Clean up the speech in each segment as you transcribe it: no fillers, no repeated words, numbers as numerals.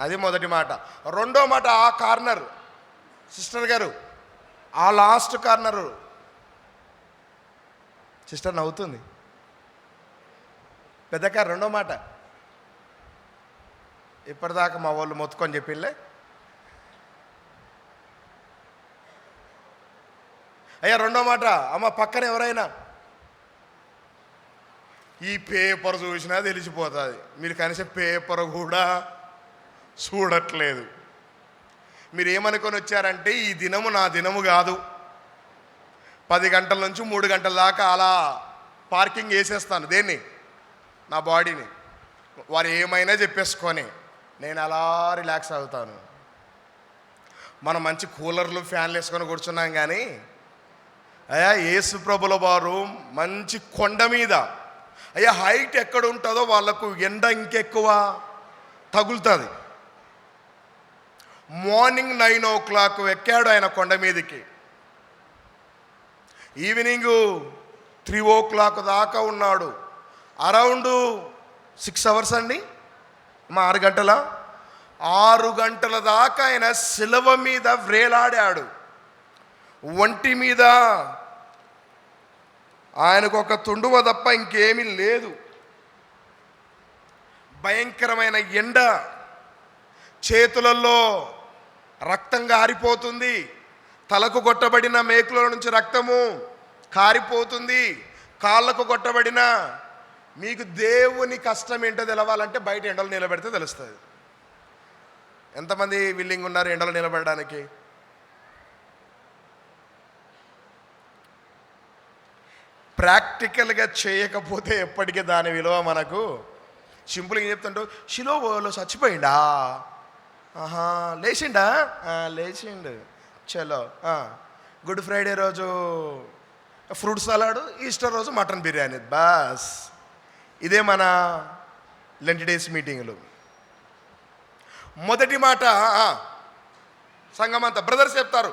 అది మొదటి మాట. రెండో మాట, ఆ కార్నర్ సిస్టర్ గారు, ఆ లాస్ట్ కార్నరు సిస్టర్ నవ్వుతుంది. పెద్దక్క రెండో మాట ఇప్పటిదాకా మా వాళ్ళు మొత్తుకొని చెప్పిల్లే. అయ్యా రెండో మాట, అమ్మ పక్కన ఎవరైనా ఈ పేపర్ చూసినా తెలిసిపోతుంది. మీరు కనీసం పేపర్ కూడా చూడట్లేదు. మీరు ఏమనుకొని వచ్చారంటే ఈ దినము నా దినము కాదు, 10 గంటల నుంచి 3 గంటల దాకా అలా పార్కింగ్ వేసేస్తాను. దేన్ని? నా బాడీని. వారు ఏమైనా చెప్పేసుకొని నేను అలా రిలాక్స్ అవుతాను. మనం మంచి కూలర్లు ఫ్యాన్లు వేసుకొని కూర్చున్నాం. కానీ అయ్యా యేసు ప్రభుల వారు మంచి కొండ మీద, అయ్యా హైట్ ఎక్కడ ఉంటుందో వాళ్ళకు ఎండ ఇంకెక్కువ తగులుతుంది. మార్నింగ్ 9 o'clock ఎక్కాడు ఆయన కొండ మీదకి. ఈవినింగ్ 3 o'clock దాకా ఉన్నాడు. అరౌండ్ 6 hours అండి, 6 గంటల 6 గంటల దాకా ఆయన శిలువ మీద వ్రేలాడాడు. ఒంటి మీద ఆయనకు ఒక తుండువ తప్ప ఇంకేమీ లేదు. భయంకరమైన ఎండ, చేతులలో రక్తం కారిపోతుంది, తలకు కొట్టబడిన మేకుల నుంచి రక్తము కారిపోతుంది, కాళ్ళకు కొట్టబడిన. మీకు దేవుని కష్టం ఏంటో తెలవాలంటే బయట ఎండలు నిలబెడితే తెలుస్తుంది. ఎంతమంది విల్లింగ్ ఉన్నారు ఎండలు నిలబడడానికి? ప్రాక్టికల్గా చేయకపోతే ఎప్పటికీ దాని విలువ మనకు. సింపుల్గా చెప్తుంటూ శిలోలో చచ్చిపోయిండా, ఆహా లేచిండా, లేచిండు, చలో. గుడ్ ఫ్రైడే రోజు ఫ్రూట్ సలాడ్, ఈస్టర్ రోజు మటన్ బిర్యానీ, బాస్. ఇదే మన లెంట్ డేస్ మీటింగులు. మొదటి మాట సంఘమంతా బ్రదర్స్ చెప్తారు.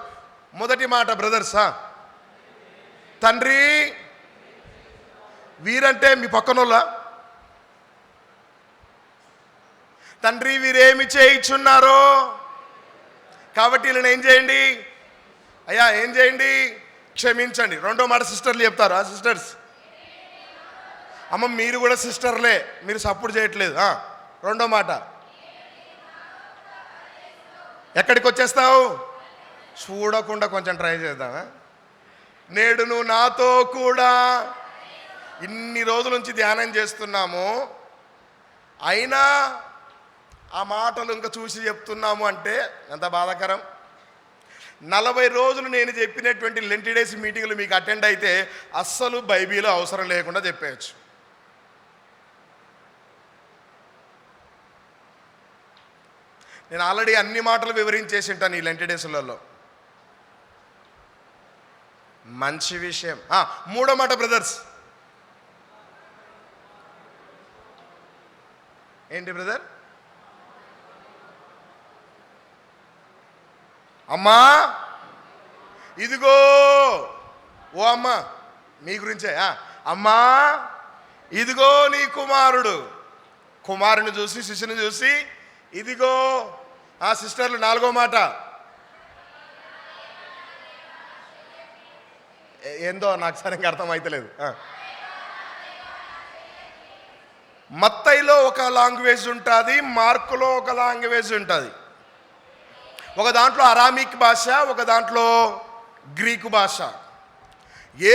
మొదటి మాట బ్రదర్స్, తండ్రి వీరంటే మీ పక్కనోళ్ళ, తండ్రి వీరేమి చేయించున్నారో కాబట్టి వీళ్ళని ఏం చేయండి అయ్యా, ఏం చేయండి, క్షమించండి. రెండో మాట సిస్టర్లు చెప్తారు. సిస్టర్స్, అమ్మ మీరు కూడా సిస్టర్లే, మీరు సపోర్ట్ చేయట్లేదు. రెండో మాట, ఎక్కడికి వచ్చేస్తావు? చూడకుండా కొంచెం ట్రై చేద్దామా? నేడు నువ్వు నాతో కూడా. ఇన్ని రోజుల నుంచి ధ్యానం చేస్తున్నాము, అయినా ఆ మాటలు ఇంకా చూసి చెప్తున్నాము అంటే ఎంత బాధాకరం. 40 రోజులు నేను చెప్పినటువంటి లెంట్ డేస్ మీటింగ్లు మీకు అటెండ్ అయితే అస్సలు బైబిల్ అవసరం లేకుండా చెప్పేయచ్చు. నేను ఆల్రెడీ అన్ని మాటలు వివరించేసి ఉంటాను ఈ లెంట్ డేస్లలో. మంచి విషయం. మూడో మాట బ్రదర్స్, ఏంటి బ్రదర్? అమ్మా ఇదిగో, ఓ అమ్మ మీ గురించే. అమ్మా ఇదిగో నీ కుమారుడు. కుమారుని చూసి శిష్యుని చూసి ఇదిగో. సిస్టర్లు నాలుగో మాట ఏందో నాకు సరిగ్గా అర్థమైతలేదు. మత్తయిలో ఒక లాంగ్వేజ్ ఉంటుంది, మార్కులో ఒక లాంగ్వేజ్ ఉంటుంది. ఒక దాంట్లో అరామిక్ భాష, ఒక దాంట్లో గ్రీకు భాష.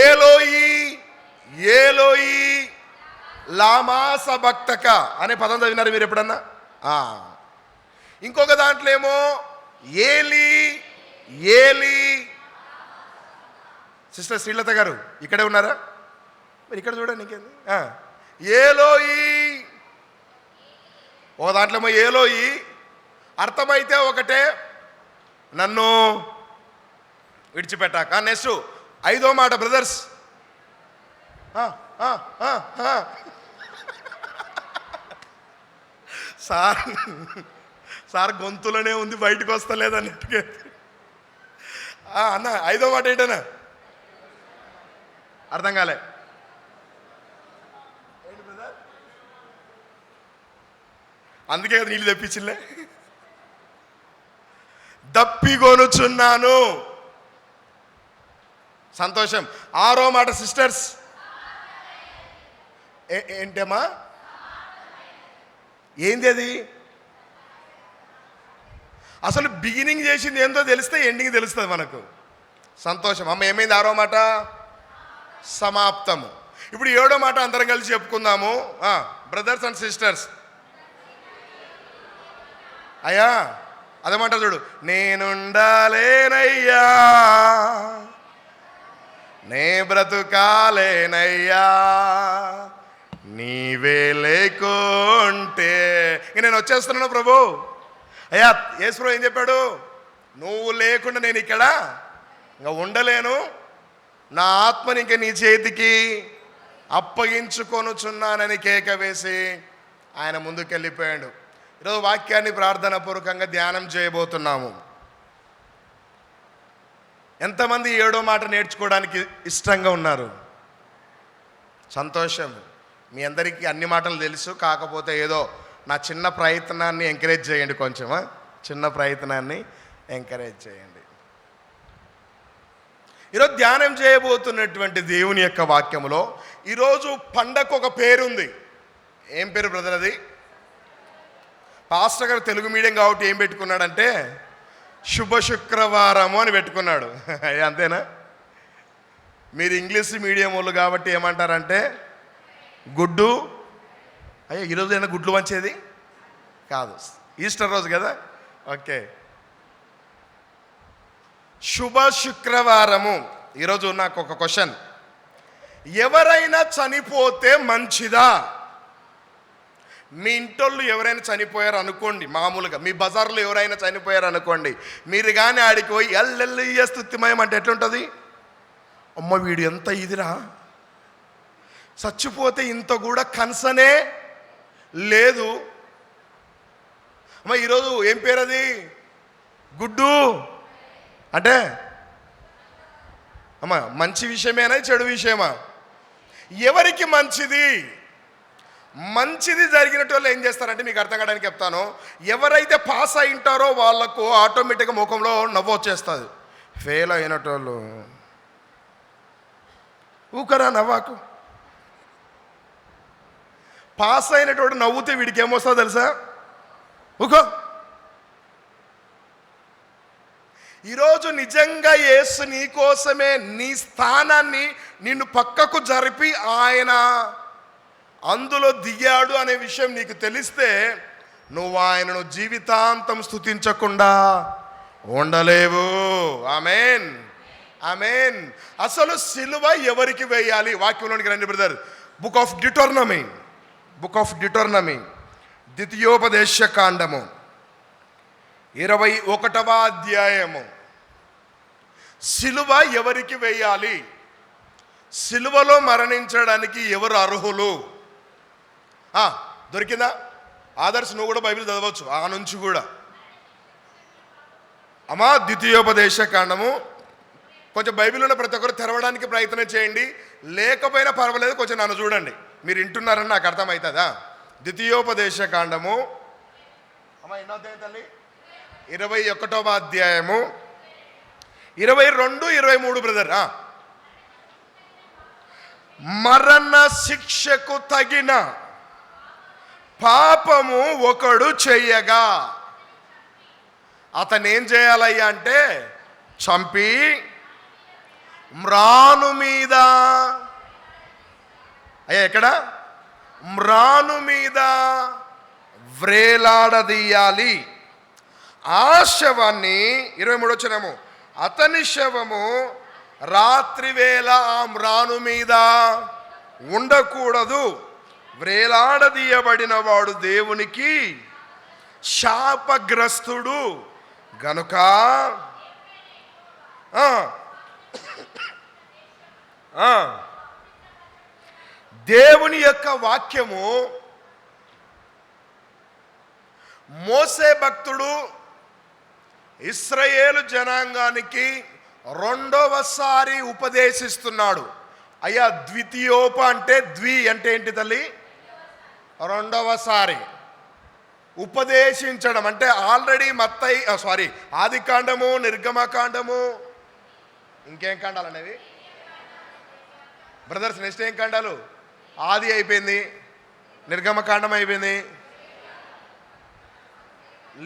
ఏలోయి ఏలోయి లామా సబక్తక అనే పదం చదివినారు మీరు ఎప్పుడన్నా? ఇంకొక దాంట్లో ఏమో ఏలి ఏలి. సిస్టర్ శ్రీలత గారు ఇక్కడే ఉన్నారా? మరి ఇక్కడ చూడండి ఇంకేంది. ఏలోయి, ఒక దాంట్లో ఏమో ఏలోయి, అర్థమైతే ఒకటే, నన్ను విడిచిపెట్టాక. నెక్స్ట్ 5వ మాట బ్రదర్స్, సార్ గొంతులోనే ఉంది, బయటకు వస్తలేదన్నట్టుగా. అన్న 5వ మాట ఏంటన్నా? అర్థం కాలే. అందుకే కదా నీళ్ళు తెప్పించిలే. ఒప్పికొనుచున్నాను. సంతోషం. 6వ మాట సిస్టర్స్ ఏంటమ్మా? ఏంది అది? అసలు బిగినింగ్ చేసింది ఏందో తెలిస్తే ఎండింగ్ తెలుస్తుంది మనకు. సంతోషం. అమ్మ ఏమైంది? 6వ మాట సమాప్తము. ఇప్పుడు 7వ మాట అందరం కలిసి చెప్పుకుందాము. బ్రదర్స్ అండ్ సిస్టర్స్, అయ్యా అదేమాట చూడు. నేనుండాలేనయ్యా, నే బ్రతుకాలేనయ్యా, నీవే లేకుంటే. ఇంక నేను వచ్చేస్తున్నాను ప్రభు. అయ్యా యేసు ప్రభు ఏం చెప్పాడు? నువ్వు లేకుండా నేను ఇక్కడ ఇంకా ఉండలేను, నా ఆత్మని ఇంక నీ చేతికి అప్పగించుకొనుచున్నానని కేక వేసి ఆయన ముందుకెళ్ళిపోయాడు. ఈరోజు వాక్యాన్ని ప్రార్థన పూర్వకంగా ధ్యానం చేయబోతున్నాము. ఎంతమంది 7వ మాట నేర్చుకోవడానికి ఇష్టంగా ఉన్నారు? సంతోషం. మీ అందరికీ అన్ని మాటలు తెలుసు, కాకపోతే ఏదో నా చిన్న ప్రయత్నాన్ని ఎంకరేజ్ చేయండి. కొంచెం చిన్న ప్రయత్నాన్ని ఎంకరేజ్ చేయండి. ఈరోజు ధ్యానం చేయబోతున్నటువంటి దేవుని యొక్క వాక్యములో ఈరోజు పండగకు ఒక పేరుంది. ఏం పేరు బ్రదర్ అది? పాస్టర్ గారు తెలుగు మీడియం కాబట్టి ఏం పెట్టుకున్నాడంటే శుభ శుక్రవారము అని పెట్టుకున్నాడు. అంతేనా? మీరు ఇంగ్లీష్ మీడియం వాళ్ళు కాబట్టి ఏమంటారంటే గుడ్డు. అయ్యా ఈరోజు ఏమైనా గుడ్లు వంచేది కాదు, ఈస్టర్ రోజు కదా. ఓకే, శుభ శుక్రవారము. ఈరోజు నాకు ఒక క్వశ్చన్. ఎవరైనా చనిపోతే మంచిదా? మీ ఇంటోళ్ళు ఎవరైనా చనిపోయారు అనుకోండి, మామూలుగా మీ బజార్లో ఎవరైనా చనిపోయారు అనుకోండి, మీరు కానీ ఆడికి పోయి ఎల్లెల్లి స్తుతిమయం అంటే ఎట్లుంటుంది? అమ్మ వీడు ఎంత ఇదిరా, చచ్చిపోతే ఇంత కూడా కన్సనే లేదు. అమ్మ ఈరోజు ఏం పేరు అది? గుడ్డు అంటే అమ్మ మంచి విషయమేనా చెడు విషయమా? ఎవరికి మంచిది? మంచిది జరిగినట్టు వాళ్ళు ఏం చేస్తారంటే మీకు అర్థం కావడానికి చెప్తాను. ఎవరైతే పాస్ అయి ఉంటారో వాళ్ళకు ఆటోమేటిక్గా ముఖంలో నవ్వు వచ్చేస్తుంది. ఫెయిల్ అయినటోళ్ళు ఊకరా నవ్వాకు. పాస్ అయినటువంటి నవ్వుతే వీడికి ఏమొస్తుందో తెలుసా? ఊకో. ఈరోజు నిజంగా యేసు నీ కోసమే నీ స్థానాన్ని నిన్ను పక్కకు జరిపి ఆయన అందులో దిగాడు అనే విషయం నీకు తెలిస్తే నువ్వు ఆయనను జీవితాంతం స్తుతించకుండా ఉండలేవు. ఆమేన్, ఆమేన్. అసలు సిలువ ఎవరికి వేయాలి? వాక్యంలోనికి రండి బ్రదర్. బుక్ ఆఫ్ డిటోర్నమీ ద్వితీయోపదేశ కాండము 21వ అధ్యాయము. సిలువ ఎవరికి వేయాలి? సిలువలో మరణించడానికి ఎవరు అర్హులు? దొరికిందా? ఆదర్శ్ నువ్వు కూడా బైబిల్ చదవచ్చు ఆ నుంచి కూడా. అమ్మా ద్వితీయోపదేశ కాండము కొంచెం బైబిల్ ఉన్న ప్రతి ఒక్కరు తెరవడానికి ప్రయత్నం చేయండి. లేకపోయినా పర్వాలేదు, కొంచెం నన్ను చూడండి. మీరు వింటున్నారని నాకు అర్థమవుతుందా? ద్వితీయోపదేశ కాండము అమ్మా ఎన్నో అధ్యాయం తల్లి? 21వ అధ్యాయము 22, 23 బ్రదర్. మరణ శిక్షకు తగిన పాపము ఒకడు చెయ్యగా అతను ఏం చేయాలయ్యా అంటే చంపి మ్రాను మీద, అయ్యా ఎక్కడ? మ్రాను మీద వ్రేలాడదీయాలి. ఆ శవాన్ని 23 వచనము, అతని శవము రాత్రివేళ ఆ మ్రాను మీద ఉండకూడదు. వ్రేలాడదీయబడిన వాడు దేవునికి శాపగ్రస్తుడు గనుక దేవుని యొక్క వాక్యము మోసే భక్తుడు ఇశ్రాయేలు జనాంగానికి 2వసారి ఉపదేశిస్తున్నాడు. అయ్యా ద్వితీయోప అంటే ద్వి అంటే ఏంటి తల్లి? 2వసారి. ఉపదేశించడం అంటే ఆల్రెడీ ఆది కాండము, నిర్గమకాండము, ఇంకేం కాండాలు అనేవి బ్రదర్స్? నెక్స్ట్ ఏం కాండాలు? ఆది అయిపోయింది, నిర్గమకాండం అయిపోయింది,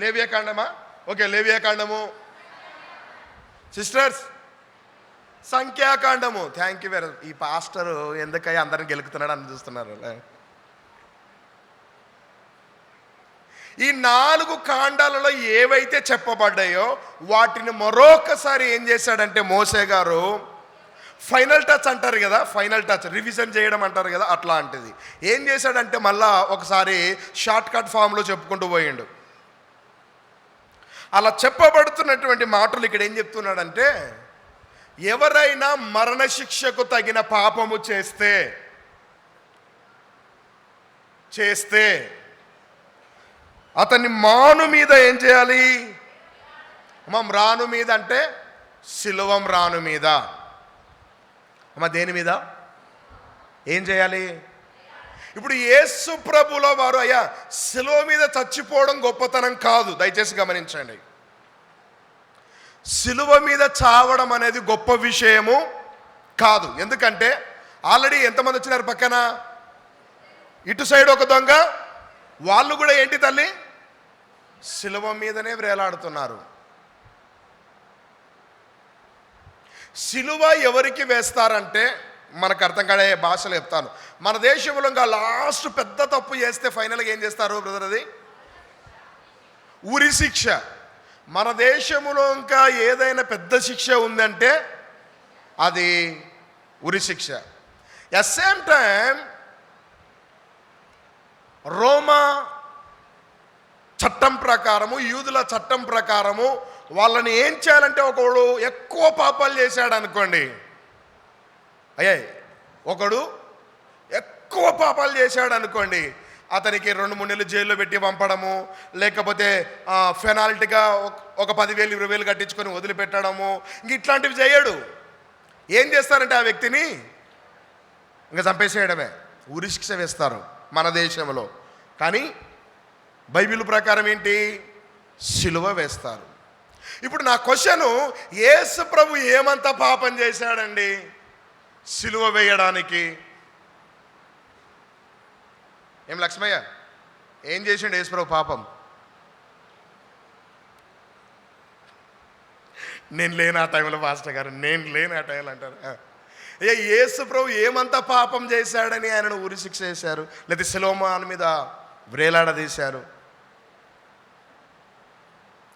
లేవియాకాండమా? ఓకే, లేవియాకాండము. సిస్టర్స్, సంఖ్యాకాండము. Thank you very much. ఈ పాస్టరు ఎందుకయ్యా అందరిని గెలుకుతున్నాడు అని చూస్తున్నారు. ఈ 4 కాండాలలో ఏవైతే చెప్పబడ్డాయో వాటిని మరొకసారి ఏం చేశాడంటే మోసే గారు ఫైనల్ టచ్ అంటారు కదా, ఫైనల్ టచ్, రివిజన్ చేయడం అంటారు కదా, అట్లాంటిది ఏం చేశాడంటే మళ్ళా ఒకసారి షార్ట్ కట్ ఫామ్లో చెప్పుకుంటూ పోయిండు. అలా చెప్పబడుతున్నటువంటి మాటలు ఇక్కడ ఏం చెప్తున్నాడంటే, ఎవరైనా మరణశిక్షకు తగిన పాపము చేస్తే అతన్ని మాను మీద ఏం చేయాలి? రాను మీద అంటే సిలువం రాను మీద. దేని మీద ఏం చేయాలి? ఇప్పుడు యేసు ప్రభుల వారు అయ్యా సిలువ మీద చచ్చిపోవడం గొప్పతనం కాదు, దయచేసి గమనించండి. సిలువ మీద చావడం అనేది గొప్ప విషయము కాదు. ఎందుకంటే ఆల్రెడీ ఎంతమంది వచ్చినారు పక్కన? ఇటు సైడ్ ఒక దొంగ, వాళ్ళు కూడా ఏంటి తల్లి? సిలువ మీదనే వ్రేలాడుతున్నారు. సిలువ ఎవరికి వేస్తారంటే మనకు అర్థం కాడే భాషలో చెప్తాను. మన దేశంలో ఇంకా లాస్ట్ పెద్ద తప్పు చేస్తే ఫైనల్గా ఏం చేస్తారు బ్రదర్? అది ఉరి శిక్ష. మన దేశంలో ఇంకా ఏదైనా పెద్ద శిక్ష ఉందంటే అది ఉరి శిక్ష. ఎట్ సేమ్ టైం రోమా చట్టం ప్రకారము, యూదుల చట్టం ప్రకారము వాళ్ళని ఏం చేయాలంటే, ఒకడు ఎక్కువ పాపాలు చేశాడు అనుకోండి, ఒకడు ఎక్కువ పాపాలు చేశాడు అనుకోండి, అతనికి 2-3 నెలలు జైల్లో పెట్టి పంపడము, లేకపోతే పెనాల్టీగా ఒక 10,000 20,000 కట్టించుకొని వదిలిపెట్టడము, ఇంక ఇట్లాంటివి చేయడు. ఏం చేస్తారంటే ఆ వ్యక్తిని ఇంకా చంపేసేయడమే, ఉరి శిక్ష వేస్తారు మన దేశంలో. కానీ బైబిల్ ప్రకారం ఏంటి? సిలువ వేస్తారు. ఇప్పుడు నా క్వశ్చను, యేసు ప్రభు ఏమంత పాపం చేశాడండి సిలువ వేయడానికి? ఏం లక్ష్మయ్య, ఏం చేసిండు యేసు ప్రభు పాపం? నేను లేని ఆ టైంలో పాస్టర్ గారు, నేను లేని ఆ టైంలో అంటారు. యేసు ప్రభు ఏమంత పాపం చేశాడని ఆయనను ఉరి శిక్ష చేశారు, లేదా సిలువ మీద వ్రేలాడదీశారు?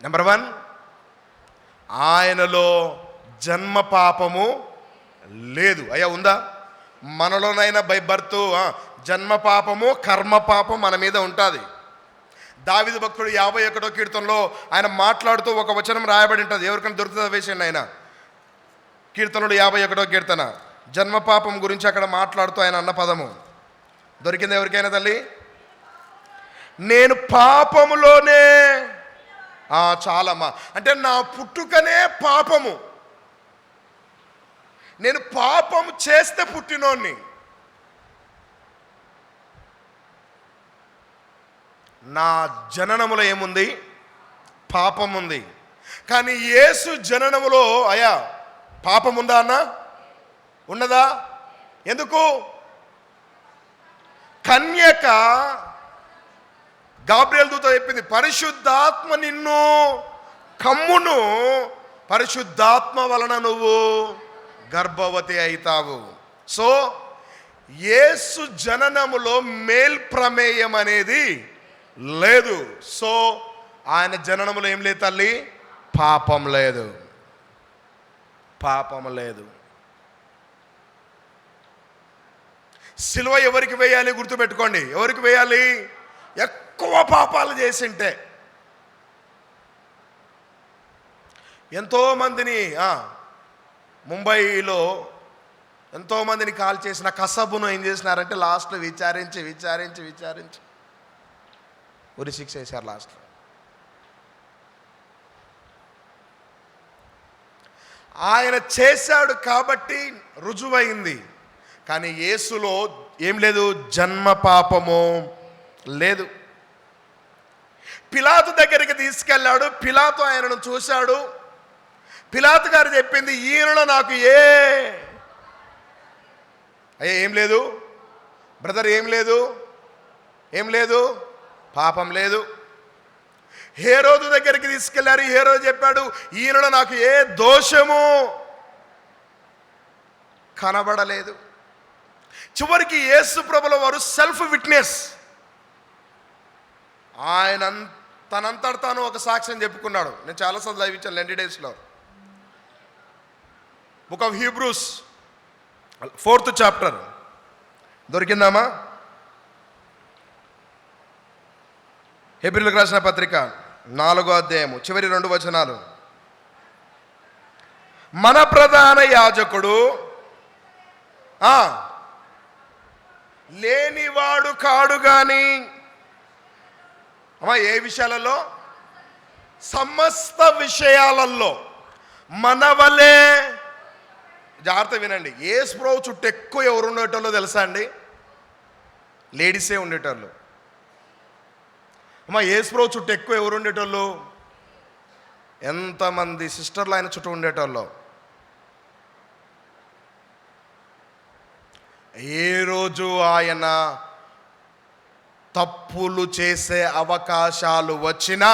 నెంబర్ 1, ఆయనలో జన్మ పాపము లేదు. ఉందా? మనలోనైనా బై బర్త్ జన్మ పాపము, కర్మ పాపం మన మీద ఉంటుంది. దావీదు భక్తుడు 51వ కీర్తనలో ఆయన మాట్లాడుతూ ఒక వచనం రాయబడి ఉంటుంది. ఎవరికైనా దొరుకుతుందా? వేసేయండి ఆయన. కీర్తనుడు 51వ కీర్తన జన్మ పాపం గురించి అక్కడ మాట్లాడుతూ ఆయన అన్న పదము దొరికింది ఎవరికైనా తల్లి? నేను పాపములోనే, చాలమ్మా, అంటే నా పుట్టుకనే పాపము, నేను పాపము చేస్తే పుట్టినోన్ని. నా జననములో ఏముంది? పాపం ఉంది. కానీ యేసు జననములో పాపం ఉందా అన్న? ఉన్నదా? ఎందుకు? కన్యక గాబ్రియల్ దూత చెప్పింది, పరిశుద్ధాత్మ నిన్ను కమ్మును, పరిశుద్ధాత్మ వలన నువ్వు గర్భవతి అవుతావు. సో యేసు జననములో మేల్ ప్రమేయం అనేది లేదు. సో ఆయన జననములో ఏం లేదు తల్లి? పాపం లేదు, పాపం లేదు. సిలువ ఎవరికి వేయాలి? గుర్తుపెట్టుకోండి, ఎవరికి వేయాలి? ఎక్కువ పాపాలు చేసింటే. ఎంతోమందిని ముంబైలో ఎంతోమందిని కాల్ చేసిన కసబును ఏం చేసినారంటే లాస్ట్లో విచారించి విచారించి విచారించి ఉరి శిక్ష వేశారు లాస్ట్లో. ఆయన చేశాడు కాబట్టి రుజువైంది. కానీ యేసులో ఏం లేదు? జన్మ పాపము లేదు. పిలాతు దగ్గరికి తీసుకెళ్ళాడు. పిలాతు ఆయనను చూశాడు. పిలాతు గారు చెప్పింది, ఈయనలో నాకు అయ్యా ఏం లేదు బ్రదర్, ఏం లేదు పాపం లేదు. హేరోదు దగ్గరికి తీసుకెళ్లారు. హేరోదు చెప్పాడు, ఈయనలో నాకు ఏ దోషము కనబడలేదు. చివరికి యేసు ప్రభుల వారు సెల్ఫ్ విట్నెస్, ఆయన తనంతట తాను ఒక సాక్ష్యం చెప్పుకున్నాడు. నేను చాలాసార్లు చదివించాను లెండి డేస్లో. Book of Hebrews 4th chapter దొరికిందామా? హెబ్రీయులకు రాసిన పత్రిక 4వ అధ్యాయము చివరి 2 వచనాలు. మన ప్రధాన యాజకుడు లేనివాడు కాడు గాని, అమ్మా ఏ విషయాలలో? సమస్త విషయాలలో మనవలే. జాగ్రత్త వినండి. యేసు ప్రభువు చుట్టూ ఎక్కువ ఎవరు ఉండేటోళ్ళో తెలుసా అండి? లేడీసే ఉండేటోళ్ళు. అమ్మా యేసు ప్రభు చుట్టూ ఎక్కువ ఎవరు ఉండేటోళ్ళు? ఎంతమంది సిస్టర్లు ఆయన చుట్టూ ఉండేటోళ్ళు? ఏ రోజు ఆయన తప్పులు చేసే అవకాశాలు వచ్చినా,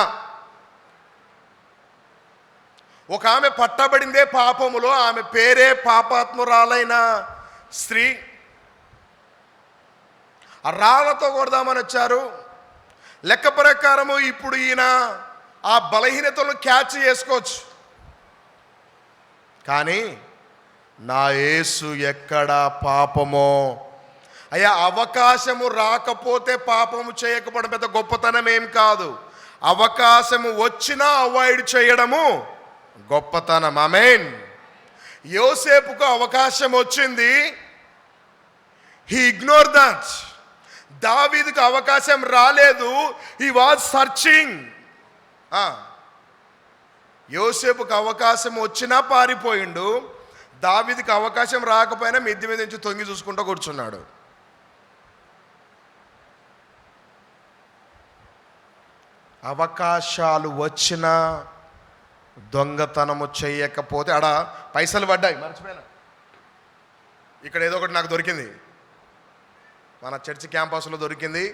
ఒక ఆమె పట్టబడిందే పాపములో, ఆమె పేరే పాపాత్మురాలైన స్త్రీ. ఆ రాళ్ళతో కొడదామని వచ్చారు. లెక్క ప్రకారము ఇప్పుడు ఈయన ఆ బలహీనతలను క్యాచ్ చేసుకోవచ్చు. కానీ నా యేసు ఎక్కడ పాపమో? అయ్యా అవకాశము రాకపోతే పాపము చేయకపోవడం పెద్ద గొప్పతనం ఏం కాదు. అవకాశము వచ్చినా అవాయిడ్ చేయడము గొప్పతనం. ఆమేన్. యోసేపుకు అవకాశం వచ్చింది, హీ ఇగ్నోర్ దట్. దావీదుకు అవకాశం రాలేదు, హీ వాజ్ సర్చింగ్. యోసేపుకు అవకాశం వచ్చినా పారిపోయిండు, దావీదుకు అవకాశం రాకపోయినా మిద్దె మీద నుంచి తొంగి చూసుకుంటూ కూర్చున్నాడు. అవకాశాలు వచ్చినా దొంగతనము చేయకపోతే, ఆడ పైసలు పడ్డాయి మర్చిపోయినా. ఇక్కడ ఏదో ఒకటి నాకు దొరికింది, మన చర్చి క్యాంపస్లో దొరికింది.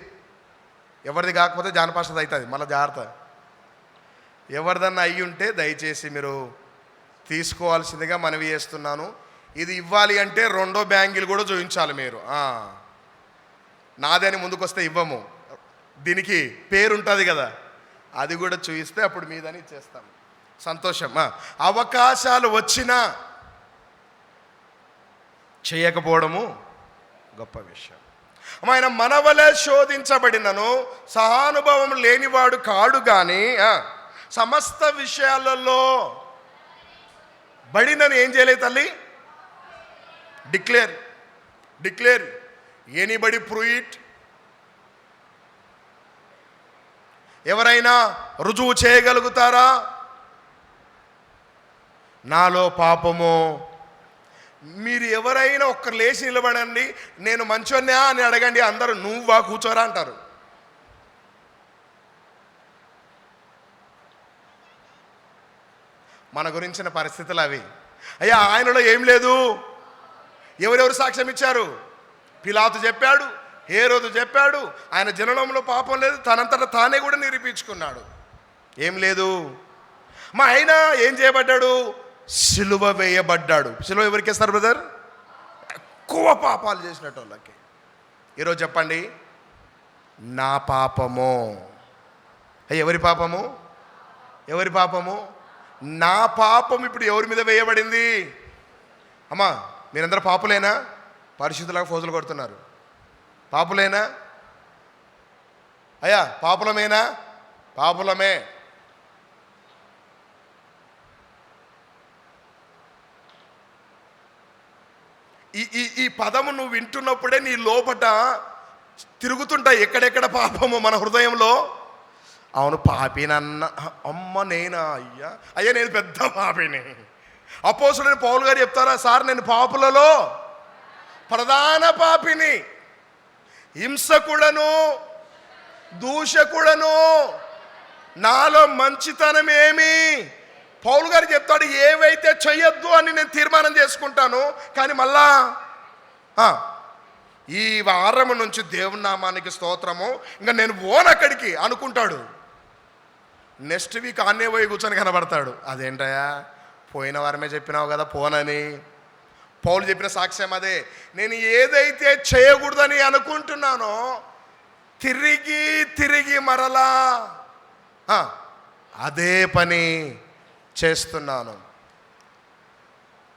ఎవరిది కాకపోతే జానపాషది అవుతుంది, మళ్ళీ జాగ్రత్త. ఎవరిదన్నా అయ్యి ఉంటే దయచేసి మీరు తీసుకోవాల్సిందిగా మనవి చేస్తున్నాను. ఇది ఇవ్వాలి అంటే 2వ బ్యాంగిల్ కూడా చూపించాలి మీరు. నాదే అని ముందుకు వస్తే ఇవ్వము, దీనికి పేరు ఉంటుంది కదా, అది కూడా చూపిస్తే అప్పుడు మీదని ఇచ్చేస్తాం. సంతోషం. అవకాశాలు వచ్చినా చేయకపోవడము గొప్ప విషయం. ఆయన మనవలే శోధించబడినను సహానుభవం లేనివాడు కాడు కానీ, సమస్త విషయాలలో బడినని ఏం చేయలేదు తల్లి? డిక్లేర్. Anybody prove it? ఎవరైనా రుజువు చేయగలుగుతారా? నాలో పాపము. మీరు ఎవరైనా ఒక్కరు లేచి నిలబడండి, నేను మంచోన్యా అని అడగండి, అందరూ నువ్వా కూర్చోరా అంటారు. మన గురించిన పరిస్థితులు అవి. అయ్యా ఆయనలో ఏం లేదు. ఎవరెవరు సాక్ష్యం ఇచ్చారు? పిలాతు చెప్పాడు, హేరోదు చెప్పాడు, ఆయన జననంలో పాపం లేదు, తనంతట తానే కూడా నిరూపించుకున్నాడు. ఏం లేదు. మా ఆయన ఏం చేయబడ్డాడు? సిలువ వేయబడ్డాడు. సిలువ ఎవరికి వేస్తారు బ్రదర్? ఎక్కువ పాపాలు చేసినట్టు వాళ్ళకి. ఈరోజు చెప్పండి, నా పాపము. ఎవరి పాపము? నా పాపం ఇప్పుడు ఎవరి మీద వేయబడింది? అమ్మా మీరందరూ పాపులేనా? పరిశుద్ధులకు ఫోజులు కొడుతున్నారు. పాపులేనా? అయ్యా పాపులమేనా? పాపులమే. ఈ పదము నువ్వు వింటున్నప్పుడే నీ లోపట తిరుగుతుంటాయి ఎక్కడెక్కడ పాపము మన హృదయంలో. అవును పాపినన్న, అమ్మ నేనా? అయ్యా నేను పెద్ద పాపిని. అపోస్తులైన పౌలు గారు చెప్తారా, సార్ నేను పాపులలో ప్రధాన పాపిని, హింసకుడను, దూషకుడను. నాలో మంచితనం ఏమి? పౌలు గారు చెప్తాడు, ఏవైతే చెయ్యొద్దు అని నేను తీర్మానం చేసుకుంటాను, కానీ మళ్ళా ఈ వారం నుంచి దేవుని నామానికి స్తోత్రము, ఇంకా నేను అక్కడికి అనుకుంటాడు. నెక్స్ట్ వీక్ ఆన్నే పోయి కూర్చొని కనబడతాడు. అదేంటయా, పోయిన వారమే చెప్పినావు కదా పోనని. పౌలు చెప్పిన సాక్ష్యం అదే. నేను ఏదైతే చేయకూడదని అనుకుంటున్నానో తిరిగి తిరిగి మరలా అదే పని చేస్తున్నాను.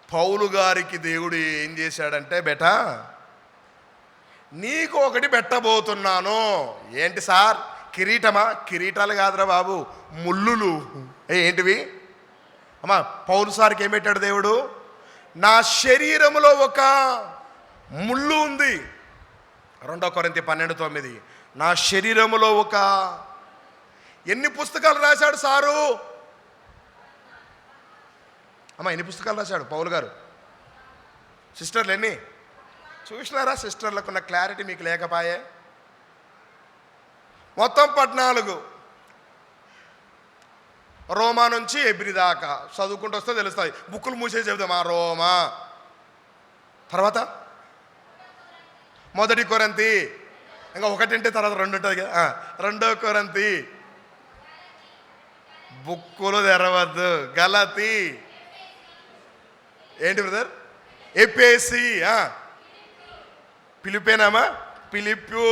పౌలు గారికి దేవుడు ఏం చేశాడంటే, బేటా నీకు ఒకటి పెట్టబోతున్నాను. ఏంటి సార్? కిరీటమా? కిరీటాలు కాదురా బాబు, ముళ్ళులు. ఏంటివి అమ్మా? పౌలు సార్కి ఏం పెట్టాడు దేవుడు? నా శరీరంలో ఒక ముళ్ళు ఉంది. 2 కొరింథీ 12:9. నా శరీరములో ఒక ఎన్ని పుస్తకాలు రాశాడు సారు? అమ్మా ఎన్ని పుస్తకాలు రాశాడు పౌలు గారు? సిస్టర్లు ఎన్ని చూసినారా? సిస్టర్లకు ఉన్న క్లారిటీ మీకు లేకపాయే. మొత్తం 14. రోమా నుంచి ఎబ్రి దాకా చదువుకుంటూ వస్తే తెలుస్తుంది. బుక్కులు మూసేసి చెబుతాం రోమా. తర్వాత 1 కొరింథీ, ఇంకా 1 అంటే తర్వాత 2 ఉంటుంది కదా. 2 కొరింథీ, బుక్కులు తెరవద్దు. గలతీ, ఏంటి బ్రదర్? ఎఫెసీ, పిలిపేనామా? పిలిప్పు,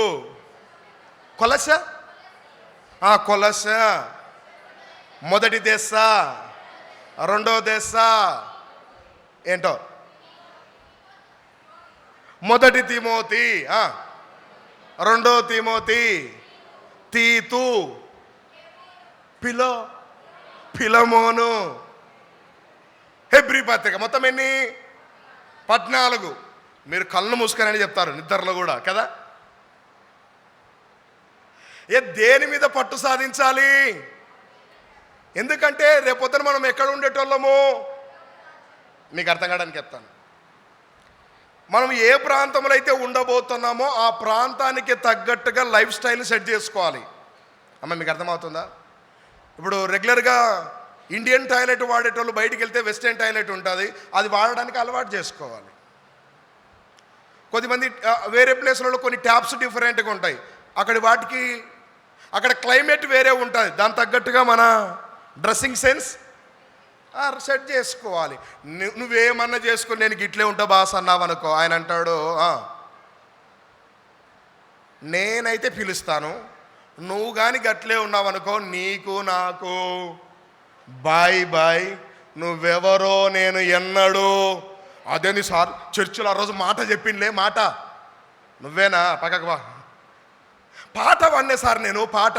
కొలస, కొలస, 1 దెస్స, 2 దెస్స, ఏంటో 1 తిమోతి, 2 తిమోతి, తీతు, ఫిలమోను, హెబ్రీ పత్రిక. మొత్తం ఎన్ని? 14. మీరు కళ్ళు మూసుకొని చెప్తారు నిద్రలో కూడా కదా. దేని మీద పట్టు సాధించాలి? ఎందుకంటే రేపొద్దున మనం ఎక్కడ ఉండేటోళ్ళము మీకు అర్థం కావడానికి చెప్తాను. మనం ఏ ప్రాంతంలో అయితే ఉండబోతున్నామో ఆ ప్రాంతానికి తగ్గట్టుగా లైఫ్ స్టైల్ని సెట్ చేసుకోవాలి. అమ్మ మీకు అర్థమవుతుందా? ఇప్పుడు రెగ్యులర్గా ఇండియన్ టాయిలెట్ వాడేటోళ్ళు బయటికి వెళ్తే వెస్టర్న్ టాయిలెట్ ఉంటుంది, అది వాడడానికి అలవాటు చేసుకోవాలి. కొద్దిమంది వేరే ప్లేస్లలో కొన్ని ట్యాప్స్ డిఫరెంట్గా ఉంటాయి, అక్కడ క్లైమేట్ వేరే ఉంటుంది, దాని తగ్గట్టుగా మన డ్రెస్సింగ్ సెన్స్ సెట్ చేసుకోవాలి. నువ్వేమన్నా చేసుకుని నేను గిట్లే ఉంటా బాస్ అన్నావు అనుకో, ఆయన అంటాడు నేనైతే పిలుస్తాను, నువ్వు కానీ గట్లే ఉన్నావు అనుకో నీకు నాకు బాయ్ బాయ్, నువ్వెవరో నేను ఎన్నడు. అదేంది సార్ చర్చిలో ఆ రోజు మాట చెప్పిందిలే, మాట నువ్వేనా? పక్కకు బా. పాట వాడినే సార్ నేను, పాట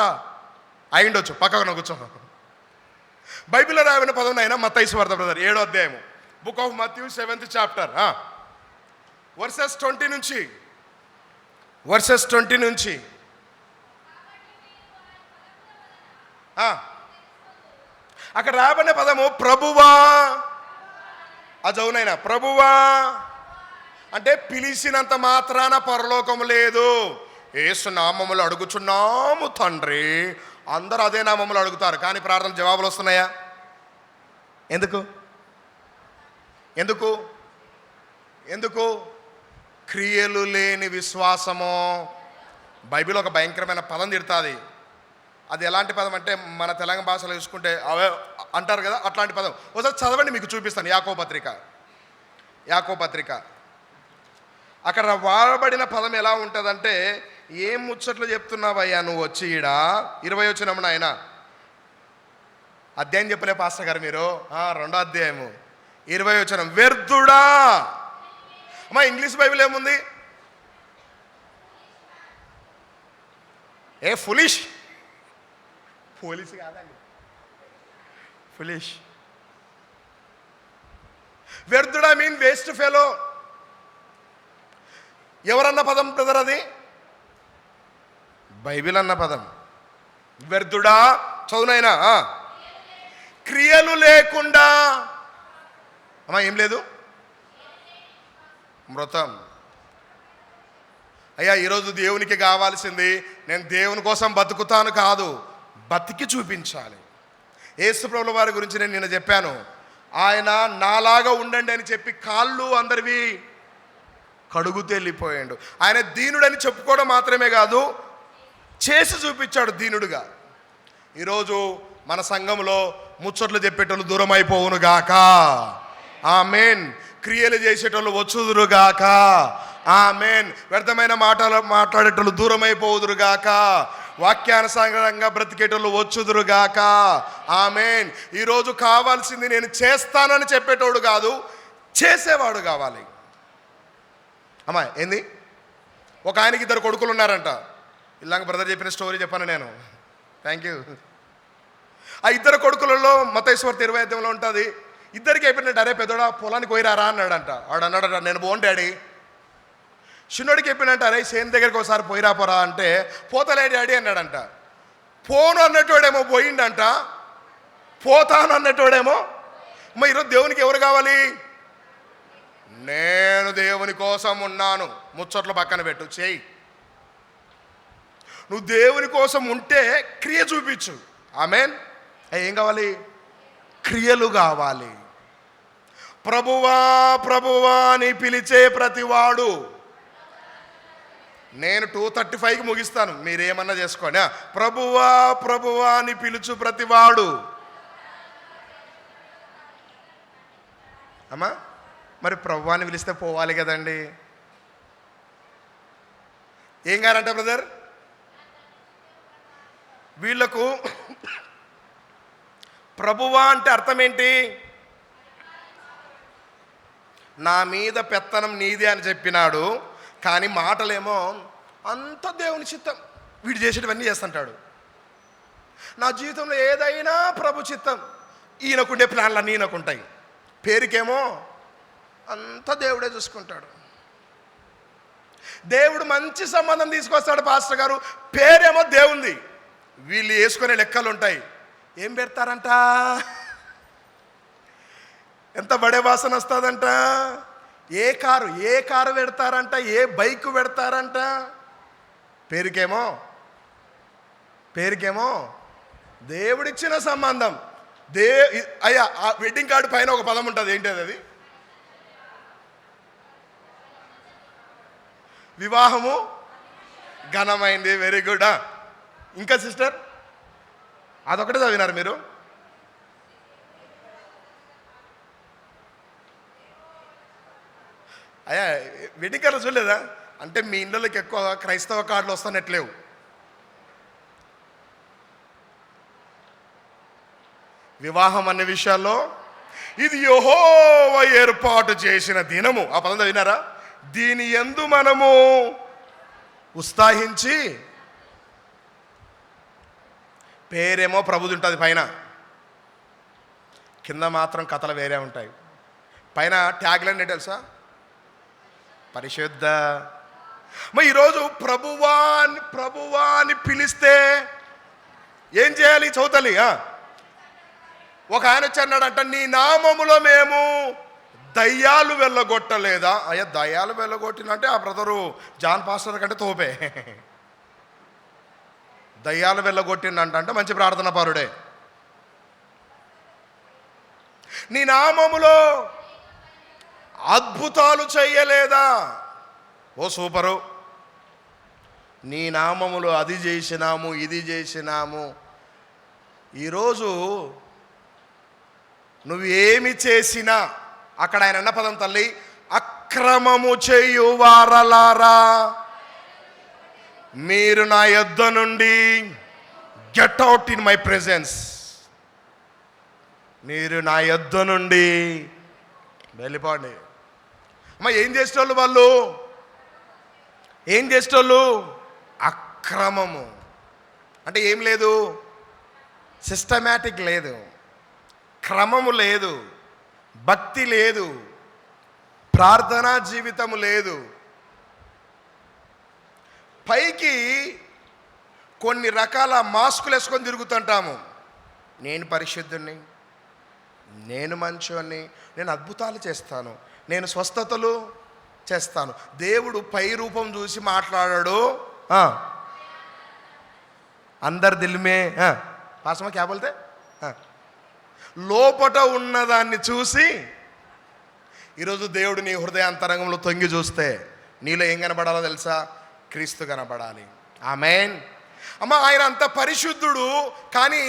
అయిండొచ్చు, పక్కకు కూర్చో. బైబిల్లో రావిన పదం అయినా మత్తయి సువార్త బ్రదర్ 7వ అధ్యాయము, book of Matthew 7th chapter, versus 20 నుంచి అక్కడ రాబడిన పదము ప్రభువా. అజవునైనా ప్రభువా అంటే పిలిచినంత మాత్రాన పరలోకము లేదు. యేసు నామములు అడుగుచున్నాము తండ్రి. అందరూ అదే నామములు అడుగుతారు, కానీ ప్రార్థన జవాబులు వస్తున్నాయా? ఎందుకు ఎందుకు ఎందుకు క్రియలు లేని విశ్వాసము. బైబిల్ ఒక భయంకరమైన పదం తిడుతుంది. అది ఎలాంటి పదం అంటే మన తెలంగాణ భాషలో చూసుకుంటే అవే అంటారు కదా, అట్లాంటి పదం. ఒకసారి చదవండి, మీకు చూపిస్తాను. యాకోబు పత్రిక అక్కడ వాడబడిన పదం ఎలా ఉంటుందంటే, ఏం ముచ్చట్లు చెప్తున్నావయ్యా నువ్వు వచ్చి ఈడ 20 వచనం ఆయన అధ్యాయం చెప్పలే పాస్టర్ గారు మీరు. 2వ అధ్యాయము 20 వచనం, వ్యర్థుడా. అమ్మా ఇంగ్లీష్ బైబిల్ ఏముంది? ఫులిష్. పోలీసు కాదండి, ఫులిష్. వ్యర్థుడా మీన్ వేస్ట్ ఫెలో. ఎవరన్న పదం బ్రదర్? అది బైబిల్ అన్న పదం. వ్యర్థుడా చదువునైనా క్రియలు లేకుండా. అమ్మా ఏం లేదు? మృతం. అయ్యా ఈరోజు దేవునికి కావాల్సింది నేను దేవుని కోసం బతుకుతాను కాదు, బతికి చూపించాలి. యేసుప్రభుల వారి గురించి నేను నిన్న చెప్పాను. ఆయన నాలాగా ఉండండి అని చెప్పి కాళ్ళు అందరివి కడుగుతూ వెళ్ళిపోయాడు. ఆయన దీనుడని చెప్పుకోవడం మాత్రమే కాదు, చేసి చూపించాడు దీనుడుగా. ఈరోజు మన సంఘంలో ముచ్చట్లు చెప్పేటోళ్ళు దూరం అయిపోవును గాక, ఆమేన్. క్రియలు చేసేటోళ్ళు వచ్చుదురు గాక, ఆమేన్. వ్యర్థమైన మాటలు మాట్లాడేటోళ్ళు దూరం అయిపోవుదురు గాక, వాక్యానుసారంగా బ్రతికేటోళ్ళు వచ్చుదురు గాక, ఆమేన్. ఈరోజు కావాల్సింది నేను చేస్తానని చెప్పేటోడు కాదు, చేసేవాడు కావాలి. అమ్మా ఏంది, ఒక ఆయనకి 2 కొడుకులు ఉన్నారంట. ఇలాగ బ్రదర్ చెప్పిన స్టోరీ చెప్పాను నేను, థ్యాంక్ యూ. ఆ 2 కొడుకులలో మత్తయి సువార్త 20 ఉంటుంది. ఇద్దరికి అయిపోయినట్టు, అరే పెద్దోడా పొలానికి పోయిరారా అన్నాడంట. వాడు అన్నాడట, నేను పోను డాడీ. చిన్నోడికి చెప్పినట్టు, అరే సేన్ దగ్గరికి ఒకసారి పోయిరాపోరా అంటే, పోతలే డాడీ అన్నాడంట. పోను అన్నటోడేమో పోయిండంట, పోతాను అన్నటోడేమో. మరి ఈరోజు దేవునికి ఎవరు కావాలి? నేను దేవుని కోసం ఉన్నాను, ముచ్చట్లు పక్కన పెట్టు, చేయి. నువ్వు దేవుని కోసం ఉంటే క్రియ చూపించు, ఆమేన్. ఏం కావాలి? క్రియలు కావాలి. ప్రభువా ప్రభువా అని పిలిచే ప్రతివాడు, నేను 2:35కి ముగిస్తాను, మీరేమన్నా చేసుకోండి. ప్రభువా ప్రభువా అని పిలుచు ప్రతివాడు. అమ్మా మరి ప్రభువాని పిలిస్తే పోవాలి కదండి. ఏం గారంట బ్రదర్, వీళ్లకు ప్రభువా అంటే అర్థం ఏంటి? నా మీద పెత్తనం నీదే అని చెప్పినాడు, కానీ మాటలేమో అంత దేవుని చిత్తం, వీడు చేసేటివన్నీ చేస్తుంటాడు. నా జీవితంలో ఏదైనా ప్రభు చిత్తం, ఈయనకుండే ప్లాన్లన్నీ ఈయనకుంటాయి. పేరుకేమో అంత దేవుడే చూసుకుంటాడు. దేవుడు మంచి సంబంధం తీసుకొస్తాడు పాస్టర్ గారు, పేరేమో దేవుంది. వీళ్ళు వేసుకునే లెక్కలు ఉంటాయి. ఏం పెడతారంట, ఎంత బడే వాసన వస్తుందంట, ఏ కారు పెడతారంట, ఏ బైక్ పెడతారంట. పేరుకేమో దేవుడిచ్చిన సంబంధం. అయ్యా ఆ వెడ్డింగ్ కార్డు పైన ఒక పదం ఉంటుంది, ఏంటది? అది వివాహము ఘనమైంది. Very good. ఇంకా సిస్టర్ అదొకటే చదివినారు మీరు. అయ్యా వెడ్డింగ్ కార్డు చూడలేదా? అంటే మీ ఇళ్ళకి ఎక్కువ క్రైస్తవ కార్డులు వస్తున్నట్లేవు. వివాహం అనే విషయాల్లో ఇది యెహోవా ఏర్పాటు చేసిన దినము, ఆ పదం చదివినారా? దీని యందు మనము ఉత్సాహించి, పేరేమో ప్రభుది ఉంటుంది పైన, కింద మాత్రం కథలు వేరే ఉంటాయి. పైన ట్యాగ్లైన్ ఏంటి తెలుసా? పరిశుద్ధ. మరి ఈరోజు ప్రభువా అని పిలిస్తే ఏం చేయాలి? చౌతలి ఒక ఆయన వచ్చి అన్నాడంట, నీ నామములో మేము దయ్యాలు వెళ్ళగొట్టలేదా? అయ్యా దయ్యాలు వెళ్ళగొట్టినంటే ఆ బ్రదరు జాన్ పాస్టర్ కంటే తోపే. దయ్యాలు వెళ్ళగొట్టిండంటే మంచి ప్రార్థన పరుడే. నీ నామములో అద్భుతాలు చెయ్యలేదా? ఓ సూపరు. నీ నామములో అది చేసినాము, ఇది చేసినాము. ఈరోజు నువ్వు ఏమి చేసినా, అక్కడ ఆయన అన్న పదం తల్లి, అక్రమము చేయువారలారా మీరు నా యొద్ద నుండి get out in my presence. మీరు నా యొద్ద నుండి వెళ్ళిపోండి. అమ్మ ఏం చేసేటోళ్ళు వాళ్ళు? ఏం చేసేటోళ్ళు? అక్రమము అంటే ఏం లేదు, సిస్టమేటిక్ లేదు, క్రమము లేదు, భక్తి లేదు, ప్రార్థనా జీవితము లేదు. పైకి కొన్ని రకాల మాస్కులు వేసుకొని తిరుగుతుంటాము. నేను పరిశుద్ధుణ్ణి, నేను మంచోని, నేను అద్భుతాలు చేస్తాను, నేను స్వస్థతలు చేస్తాను. దేవుడు పై రూపం చూసి మాట్లాడాడు. అందరి దిల్ మే పాసమా క్యా బోల్తే లోపట ఉన్నదాన్ని చూసి, ఈరోజు దేవుడు నీ హృదయాంతరంగంలో తొంగి చూస్తే నీలో ఏం కనబడాలో తెలుసా? క్రీస్తు కనబడాలి. ఆమేన్. అమ్మ, ఆయన అంత పరిశుద్ధుడు, కానీ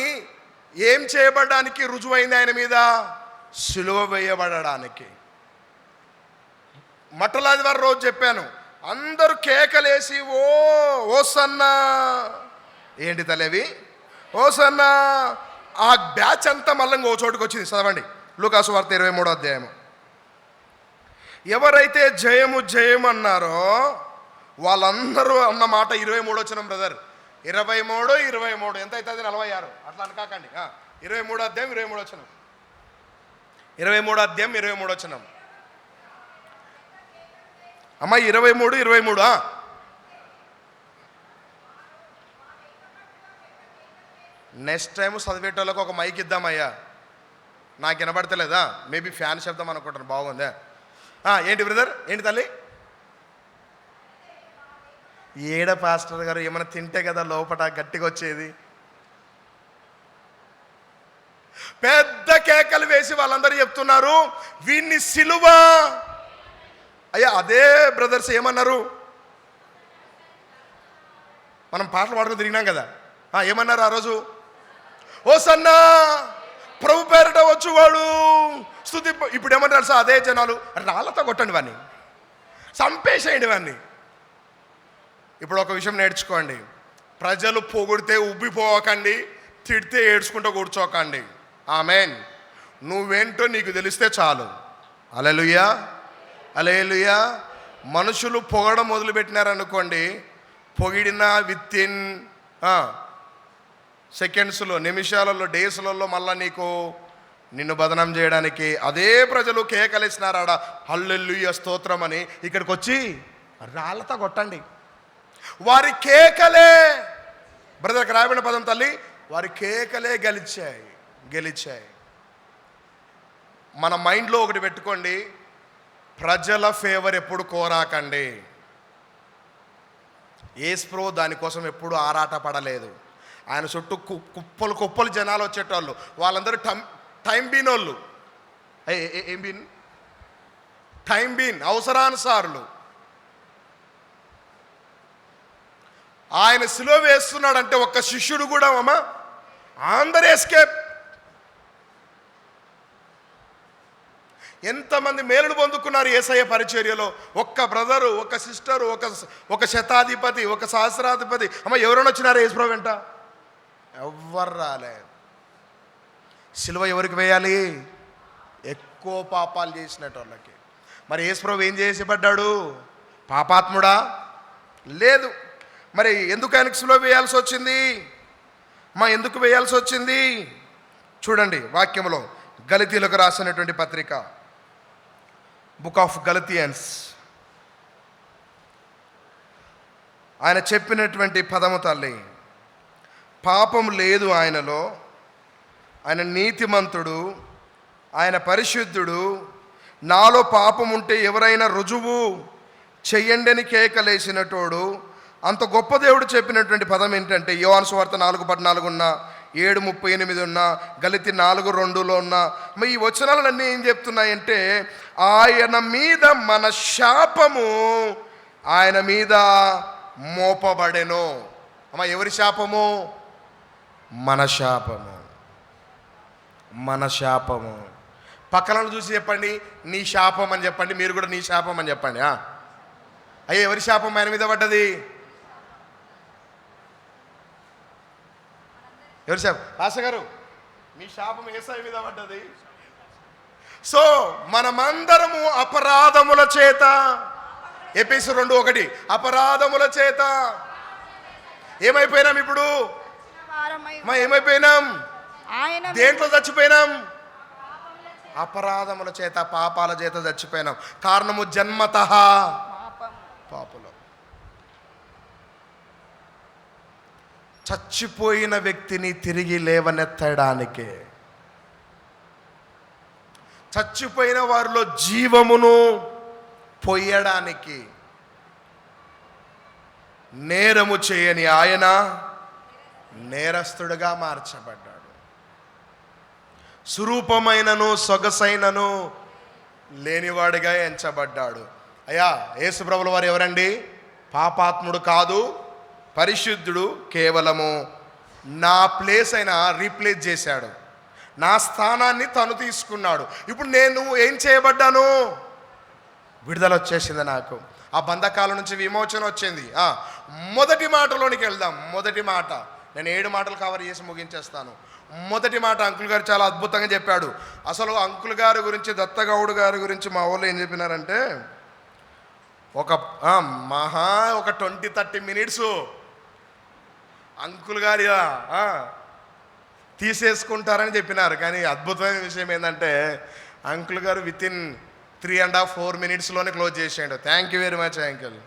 ఏం చేయబడడానికి రుజువైంది ఆయన మీద? సిలువ వేయబడడానికి. మట్టలాదివారం రోజు చెప్పాను, అందరూ కేకలేసి ఓ సన్నా, ఏంటి తలేవి ఓ సన్నా, ఆ బ్యాచ్ అంతా మళ్ళీ ఇంకో చోటుకు వచ్చింది. చదవండి లూకాసు వార్త 23వ అధ్యాయము. ఎవరైతే జయము జయము అన్నారో వాళ్ళందరూ అన్న మాట 23 వచనం బ్రదర్. 23 ఎంత అవుతుంది? 46 అట్లా అనకాకండి. 23వ అధ్యాయం 23 వచనం. 23వ అధ్యాయం 23 వచనం. అమ్మ 23. నెక్స్ట్ టైం చదివేటోళ్ళకి ఒక మైక్ ఇద్దామయ్యా. నాకు వినబడతలేదా? మేబీ ఫ్యాన్ శబ్దం అనుకుంటాను. బాగుందా? ఏంటి బ్రదర్? ఏంటి తల్లి? ఏడ పాస్టర్ గారు ఏమైనా తింటే కదా లోపట గట్టిగా వచ్చేది. పెద్ద కేకలు వేసి వాళ్ళందరూ చెప్తున్నారు, వీన్ని సిలువ. అయ్యా అదే బ్రదర్స్ ఏమన్నారు? మనం పాటలు పాడుకుని తిరిగినాం కదా, ఏమన్నారు ఆ రోజు? ఓ సన్నా, ప్రభు పేరిట వచ్చువాడు స్తుతి. ఇప్పుడు ఏమంటారు సార్ అదే జనాలు? రాళ్ళతో కొట్టండి వాడిని, చంపేసేయండి వాడిని. ఇప్పుడు ఒక విషయం నేర్చుకోండి, ప్రజలు పొగిడితే ఉబ్బిపోవకండి, తిడితే ఏడ్చుకుంటూ కూర్చోకండి. ఆమేన్. నువ్వేంటో నీకు తెలిస్తే చాలు. హల్లెలూయా, హల్లెలూయా. మనుషులు పొగడం మొదలుపెట్టినారనుకోండి, పొగిడిన వితిన్ సెకండ్స్లో, నిమిషాలలో, డేస్లలో మళ్ళా నిన్ను బదనం చేయడానికి అదే ప్రజలు కేకలేసినారాడ హల్లెలూయా స్తోత్రం అని. ఇక్కడికి వచ్చి రాళ్ళతో కొట్టండి. వారి కేకలే, బ్రదర్కి రాయబడిన పదం తల్లి, వారి కేకలే గెలిచాయి. మన మైండ్లో ఒకటి పెట్టుకోండి, ప్రజల ఫేవర్ ఎప్పుడు కోరాకండి. యేసు ప్రభువు దానికోసం ఎప్పుడు ఆరాట పడలేదు. ఆయన చుట్టూ కుప్పలు జనాలు వచ్చేటోళ్ళు, వాళ్ళందరూ టైం బీన్ వాళ్ళు. ఏం బీన్? Time been, అవసరానుసారులు. ఆయన సిలువ వేస్తున్నాడంటే ఒక్క శిష్యుడు కూడా అందరూ ఎస్కేప్. ఎంతమంది మేలును పొందుకున్నారు యేసయ్య పరిచర్యలో. ఒక్క బ్రదరు, ఒక సిస్టరు, ఒక శతాధిపతి, ఒక సహస్రాధిపతి. ఎవరైనా వచ్చినారు యేసు ప్రభు వెంట? ఎవ్వరు రాలే. సిలువ ఎవరికి వేయాలి? ఎక్కువ పాపాలు చేసినటోళ్ళకి. మరి యేసు ప్రభు ఏం చేసి పడ్డాడు? పాపాత్ముడా? లేదు. మరి ఎందుకు ఆయనకు సిలువ వేయాల్సి వచ్చింది? ఎందుకు వేయాల్సి వచ్చింది? చూడండి వాక్యంలో, గలతీయులకు రాసినటువంటి పత్రిక, బుక్ ఆఫ్ గలతియన్స్, ఆయన చెప్పినటువంటి పదము తల్లి, పాపం లేదు ఆయనలో, ఆయన నీతిమంతుడు, ఆయన పరిశుద్ధుడు, నాలో పాపం ఉంటే ఎవరైనా రుజువు చెయ్యండి అని కేకలేసినటోడు. అంత గొప్ప దేవుడు చెప్పినటువంటి పదం ఏంటంటే, యోహాను సువార్త 4:14 ఉన్న, 7:38 ఉన్న, గలతీ 4:2లో ఉన్న, ఈ వచనాలన్నీ ఏం చెప్తున్నాయంటే, ఆయన మీద మన శాపము ఆయన మీద మోపబడెను. ఎవరి శాపము? మన శాపము. పక్కలను చూసి చెప్పండి, నీ శాపం అని చెప్పండి. మీరు కూడా నీ శాపం అని చెప్పండి. అయ్యా ఎవరి శాపం ఆయన మీద పడ్డది? ఎవరి శాపం? ఆశ గారు, మీ శాపం యేసయ్య మీద పడ్డది. సో మనమందరము అపరాధముల చేత, ఎఫెసీయులు 2:1, అపరాధముల చేత ఏమైపోయినాం? ఇప్పుడు ఏమైపోయినాం? దేంట్లో చచ్చిపోయినాం? అపరాధముల చేత, పాపాల చేత చచ్చిపోయినాం. కారణము జన్మతః పాపులు. చచ్చిపోయిన వ్యక్తిని తిరిగి లేవనెత్తడానికే, చచ్చిపోయిన వారిలో జీవమును పొయ్యడానికి, నేరము చేయని ఆయన నేరస్తుడుగా మార్చబడ్డాడు. సురూపమైనను సొగసైనను లేనివాడిగా ఎంచబడ్డాడు. అయ్యా, యేసుప్రభుల వారు ఎవరండి? పాపాత్ముడు కాదు, పరిశుద్ధుడు. కేవలము నా ప్లేస్ అయినా రీప్లేస్ చేశాడు. నా స్థానాన్ని తను తీసుకున్నాడు. ఇప్పుడు నేను ఏం చేయబడ్డాను? విడుదల వచ్చేసింది నాకు. ఆ బంధకాల నుంచి విమోచన వచ్చింది. మొదటి మాటలోనికి వెళ్దాం. మొదటి మాట, నేను 7 మాటలు కవర్ చేసి ముగించేస్తాను. మొదటి మాట అంకుల్ గారు చాలా అద్భుతంగా చెప్పాడు. అసలు అంకుల్ గారి గురించి, దత్తగౌడ్ గారి గురించి మా వాళ్ళు ఏం చెప్పినారంటే, ఒక 20-30 మినిట్స్ అంకుల్ గారి తీసేసుకుంటారని చెప్పినారు. కానీ అద్భుతమైన విషయం ఏంటంటే, అంకుల్ గారు వితిన్ 3.5-4 మినిట్స్లోనే క్లోజ్ చేసేయండు. Thank you very much uncle.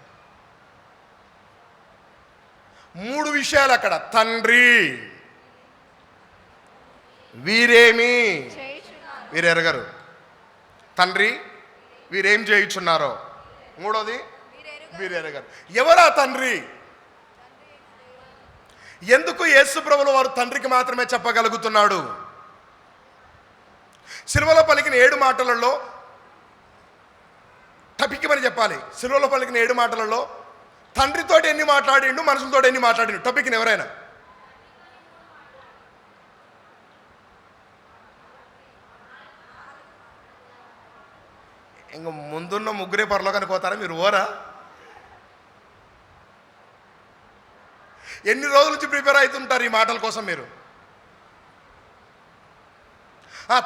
3 విషయాలు అక్కడ. తండ్రి, వీరేమి వీరెరగరు. తండ్రి, వీరేం చేయుచున్నారో. మూడోది, వీరెరగరు. ఎవరా తండ్రి? ఎందుకు యేసుప్రభుల వారు తండ్రికి మాత్రమే చెప్పగలుగుతున్నాడు? సిలువలో పలికిన 7 మాటలలో టపిక్మని చెప్పాలి. సిలువలో పలికిన 7 మాటలలో తండ్రితోటి ఎన్ని మాట్లాడిండు, మనుషులతో ఎన్ని మాట్లాడిండు? టపిక్ని ఎవరైనా? ఇంక ముందున్న ముగ్గురే పరలోకానికి పోతారా? మీరు ఓరా? ఎన్ని రోజుల నుంచి ప్రిపేర్ అవుతుంటారు ఈ మాటల కోసం మీరు?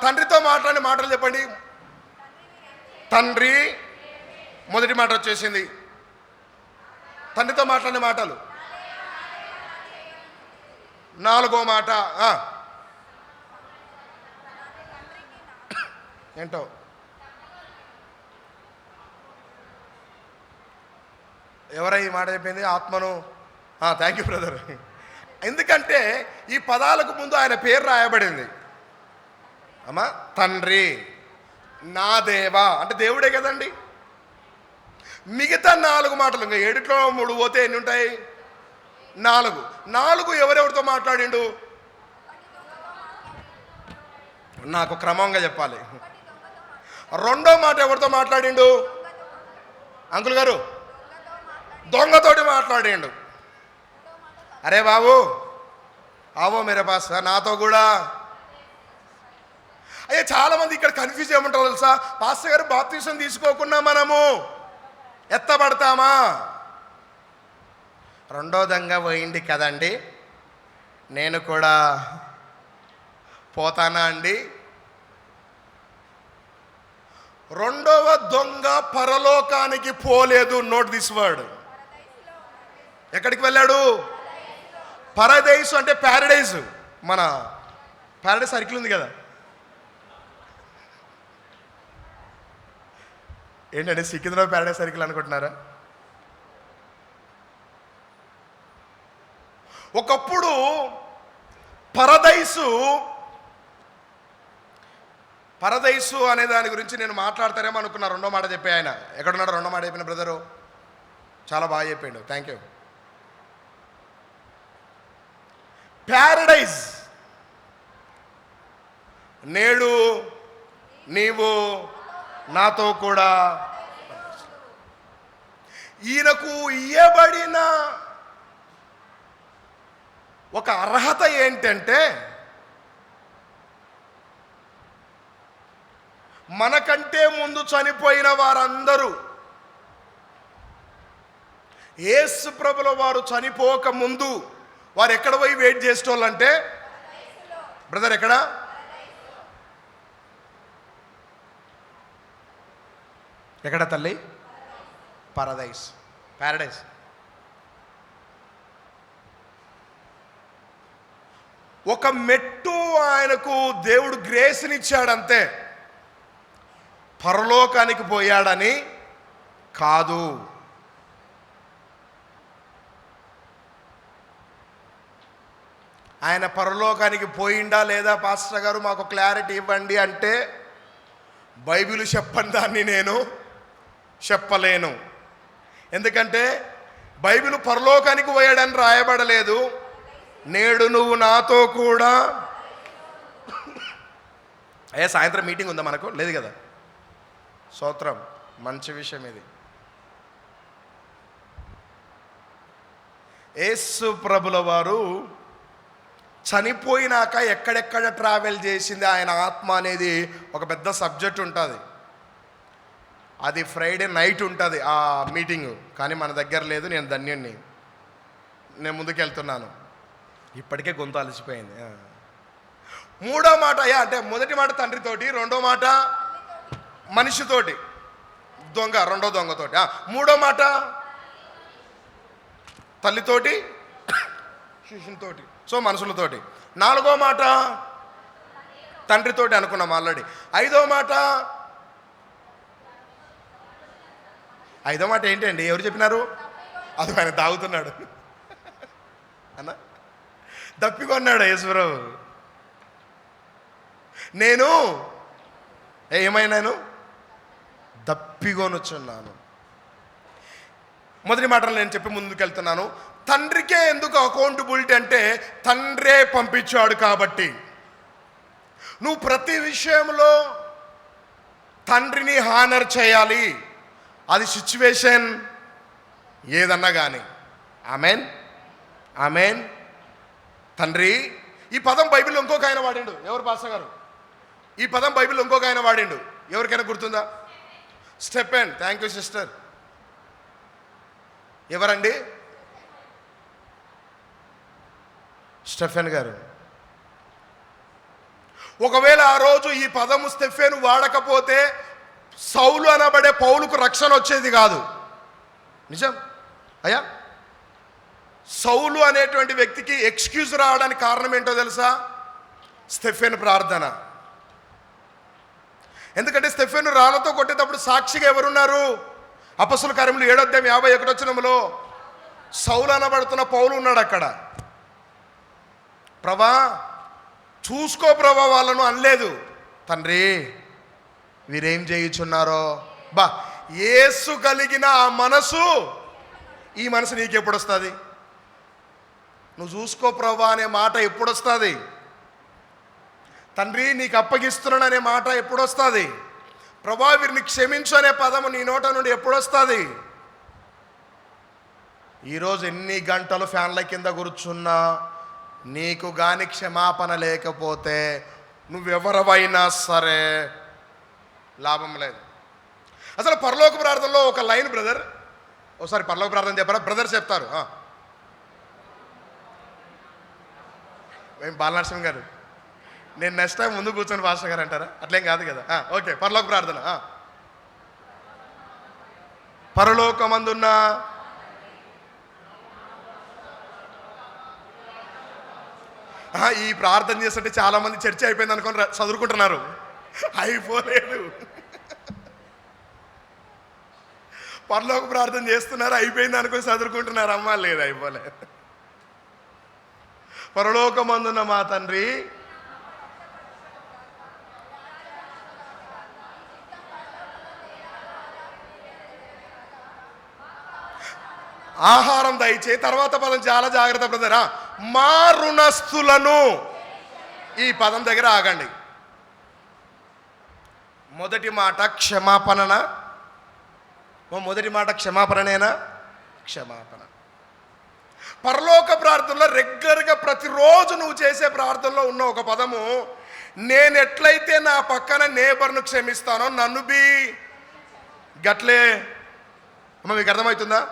తండ్రితో మాట్లాడిన మాటలు చెప్పండి. తండ్రి, మొదటి మాట వచ్చేసింది. తండ్రితో మాట్లాడిన మాటలు. 4వ మాట ఏంటో? ఎవరై ఈ మాట చెప్పింది? ఆత్మను. Thank you brother. ఎందుకంటే ఈ పదాలకు ముందు ఆయన పేరు రాయబడింది. అమ్మా, తండ్రి, నా దేవా అంటే దేవుడే కదండి. మిగతా 4 మాటలు, ఇంకా 7లో 3 పోతే ఎన్ని ఉంటాయి? 4 ఎవరెవరితో మాట్లాడిండు? నాకు క్రమంగా చెప్పాలి. 2వ మాట ఎవరితో మాట్లాడిండు? అంకుల్ గారు, దొంగతోటి మాట్లాడిండు. అరే బాబు, ఆవో మేరే పాస్, నాతో కూడా. అయ్యే, చాలామంది ఇక్కడ కన్ఫ్యూజ్ ఏమంటారు తెలుసా? పాస్టర్ గారు, బాప్తిసం తీసుకోకుండా మనము ఎత్తబడతామా? 2వ దొంగ పోయింది కదండి, నేను కూడా పోతానా అండి? 2వ దొంగ పరలోకానికి పోలేదు. Note this word. ఎక్కడికి వెళ్ళాడు? పరదైసు అంటే ప్యారడైజ్. మన ప్యారడైజ్ సర్కిల్ ఉంది కదా, ఏంటంటే సికింద్రాబాద్ ప్యారడైజ్ సర్కిల్ అనుకుంటున్నారా? ఒకప్పుడు పరదైసు అనే దాని గురించి నేను మాట్లాడతారేమో అనుకున్నా. 2వ మాట చెప్పే ఆయన. ఎక్కడున్నాడు 2వ మాట చెప్పిన బ్రదరు? చాలా బాగా చెప్పాడు, థ్యాంక్ యూ. ప్యారడైజ్, నేడు నీవు నాతో కూడా. ఈయనకు ఇయ్యబడిన ఒక అర్హత ఏంటంటే, మనకంటే ముందు చనిపోయిన వారందరూ, యేసు ప్రభుల వారు చనిపోక ముందు వారు ఎక్కడ పోయి వెయిట్ చేసేటోళ్ళంటే, బ్రదర్ ఎక్కడ? ఎక్కడ తల్లి? ప్యారడైస్. ఒక మెట్టు ఆయనకు దేవుడు గ్రేస్నిచ్చాడంతే, పరలోకానికి పోయాడని కాదు. ఆయన పరలోకానికి పోయిండా లేదా పాస్టర్ గారు మాకు క్లారిటీ ఇవ్వండి అంటే, బైబిల్ చెప్పని దాన్ని నేను చెప్పలేను. ఎందుకంటే బైబిల్ పరలోకానికి పోయాడని రాయబడలేదు, నేడు నువ్వు నాతో కూడా. అయ్యా సాయంత్రం మీటింగ్ ఉందా మనకు? లేదు కదా. స్తోత్రం, మంచి విషయం ఇది. యేసు ప్రభుల వారు చనిపోయినాక ఎక్కడెక్కడ ట్రావెల్ చేసింది ఆయన ఆత్మ అనేది ఒక పెద్ద సబ్జెక్ట్ ఉంటుంది. అది ఫ్రైడే నైట్ ఉంటుంది ఆ మీటింగు, కానీ మన దగ్గర లేదు. నేను ధన్యుణ్ణి, నేను ముందుకెళ్తున్నాను. ఇప్పటికే గొంతు అలసిపోయింది. మూడో మాట అయ్యా అంటే మొదటి మాట తండ్రితోటి, రెండో మాట మనిషితోటి, దొంగ రెండో దొంగతోటి. మూడో మాట తల్లితోటి, శిష్యునితోటి, సో మనుషులతోటి. నాలుగో మాట తండ్రితోటి అనుకున్నాం ఆల్రెడీ. ఐదో మాట ఏంటండి? ఎవరు చెప్పినారు? అది ఆయన తాగుతున్నాడు అన్న, దప్పికొన్నాడు యేసురావు. నేను ఏమైనాను? దప్పికొనుచున్నాను. మొదటి మాటలు నేను చెప్పి ముందుకెళ్తున్నాను. తండ్రికే ఎందుకు అకౌంటబిలిటీ అంటే తండ్రే పంపించాడు కాబట్టి. నువ్వు ప్రతి విషయంలో తండ్రిని హానర్ చేయాలి, అది సిచ్యువేషన్ ఏదన్నా కానీ. Amen, amen. తండ్రి, ఈ పదం బైబిల్లో ఇంకొక ఆయన వాడిండు. ఎవరు పాస్టర్ గారు? ఈ పదం బైబిల్లో ఇంకొక ఆయన వాడిండు. ఎవరికైనా గుర్తుందా? స్టెఫెన్. Thank you sister. ఎవరండి? స్టెఫెన్ గారు. ఒకవేళ ఆ రోజు ఈ పదము స్టెఫెన్ వాడకపోతే సౌలు అనబడే పౌలుకు రక్షణ వచ్చేది కాదు. నిజం అయ్యా. సౌలు అనేటువంటి వ్యక్తికి ఎక్స్క్యూజ్ రావడానికి కారణం ఏంటో తెలుసా? స్టెఫెన్ ప్రార్థన. ఎందుకంటే స్టెఫెన్ రాళ్లతో కొట్టేటప్పుడు సాక్షిగా ఎవరున్నారు? అపొస్తలుల కార్యములు 7:51 సౌలు అనబడుతున్న పౌలు ఉన్నాడు అక్కడ. ప్రభా చూసుకో ప్రభా వాళ్ళను అనలేదు. తండ్రి వీరేం చేయుచున్నారో. బా, యేసు కలిగిన ఆ మనసు, ఈ మనసు నీకు ఎప్పుడు వస్తుంది? నువ్వు చూసుకో ప్రభా అనే మాట ఎప్పుడు వస్తుంది? తండ్రి నీకు అప్పగిస్తున్నాను అనే మాట ఎప్పుడు వస్తుంది? ప్రభా వీరిని క్షమించు అనే పదము నీ నోట నుండి ఎప్పుడు వస్తుంది? ఈరోజు ఎన్ని గంటలు ఫ్యాన్ల కింద కూర్చున్నా నీకు గాని క్షమాపణ లేకపోతే నువ్వెవరవైనా సరే లాభం లేదు. అసలు పరలోక ప్రార్థనలో ఒక లైన్ బ్రదర్, ఒకసారి పరలోక ప్రార్థన చెప్పారా? బ్రదర్ చెప్తారు. బాలనరసింహ గారు, నేను నెక్స్ట్ టైం ముందు కూర్చొని పాస్టర్ గారు అంటారా? అట్లేం కాదు కదా. ఓకే, పరలోక ప్రార్థన. పరలోకమందున్న ఈ ప్రార్థన చేస్తుంటే చాలా మంది చర్చ అయిపోయింది అనుకొని చదువుకుంటున్నారు. అయిపోలేదు. పరలోక ప్రార్థన చేస్తున్నారు, అయిపోయింది అనుకొని చదువుకుంటున్నారు. అమ్మ లేదు, అయిపోలేదు. పరలోకమందున్న మా తండ్రి, ఆహారం దయచే. తర్వాత పదం చాలా జాగ్రత్త బ్రదరా. మా రుణస్థులను. ఈ పదం దగ్గర ఆగండి. మొదటి మాట క్షమాపణనా? మొదటి మాట క్షమాపణనేనా? క్షమాపణ. పరలోక ప్రార్థనలో రెగ్యులర్గా ప్రతిరోజు నువ్వు చేసే ప్రార్థనలో ఉన్న ఒక పదము, నేను ఎట్లయితే నా పక్కన నేబర్ను క్షమిస్తానో నన్ను బి గట్లే. అమ్మ మీకు అర్థమవుతుందా?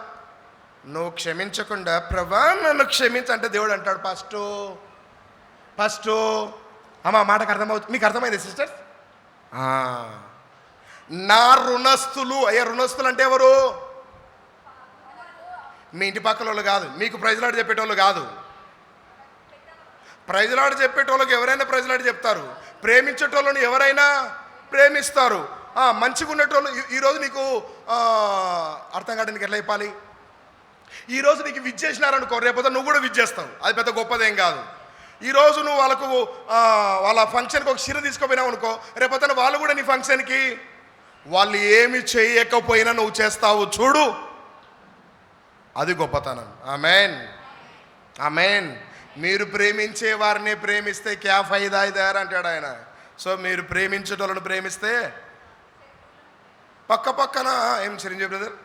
నువ్వు క్షమించకుండా ప్రభా నన్ను క్షమించంటే దేవుడు అంటాడు ఫస్ట్ అమ్మ మాటకు అర్థమవుతుంది. మీకు అర్థమైంది సిస్టర్స్? నా రుణస్థులు. అయ్యా రుణస్థులు అంటే ఎవరు? మీ ఇంటి పక్కల వాళ్ళు కాదు, మీకు ప్రైజ్లాడు చెప్పేటోళ్ళు కాదు. ప్రైజ్లాడు చెప్పేటోళ్ళకి ఎవరైనా ప్రైజ్లాడు చెప్తారు, ప్రేమించేటోళ్ళని ఎవరైనా ప్రేమిస్తారు. మంచిగా ఉండేటోళ్ళు. ఈరోజు నీకు అర్థం కాదు, నీకు ఎట్లా చెప్పాలి? ఈరోజు నీకు విజ్జేసినారనుకో, రేపొద్దు నువ్వు కూడా విజ్జేస్తావు. అది పెద్ద గొప్పదేం కాదు. ఈరోజు నువ్వు వాళ్ళకు వాళ్ళ ఫంక్షన్కి ఒక చీర తీసుకుపోయినావు అనుకో, రేపొద్దున వాళ్ళు కూడా నీ ఫంక్షన్కి వాళ్ళు ఏమి చేయకపోయినా నువ్వు చేస్తావు చూడు, అది గొప్పతనం. Amen, amen. మీరు ప్రేమించే వారిని ప్రేమిస్తే క్యా ఫైదా ఇదార్ అంటాడు ఆయన. సో మీరు ప్రేమించేటోళ్ళను ప్రేమిస్తే పక్క పక్కన ఏం చిరంజీవి బ్రదర్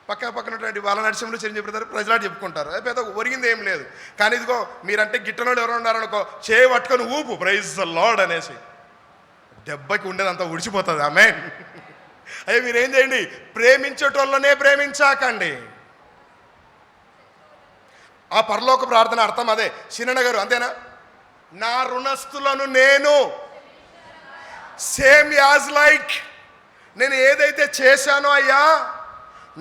పక్కన వాళ్ళ నడిచంలో చిరంజీవి బ్రదర్ ప్రజలాడు చెప్పుకుంటారు, పెద్ద ఒరిగింది ఏం లేదు. కానీ ఇదిగో మీరంటే గిట్టనోడు ఎవరు ఉన్నారనుకో, చేయి పట్టుకొని ఊపు ప్రైజ్ ద లార్డ్ అనేసి, దెబ్బకి ఉండేదంతా ఉడిచిపోతుంది. ఆమేన్. అయ్యే మీరేం చేయండి, ప్రేమించేటోళ్ళనే ప్రేమించాకండి. ఆ పరలోక ప్రార్థన అర్థం అదే. చిన్న గారు అంతేనా? నా రుణస్థులను నేను సేమ్ యాజ్ లైక్, నేను ఏదైతే చేశానో అయ్యా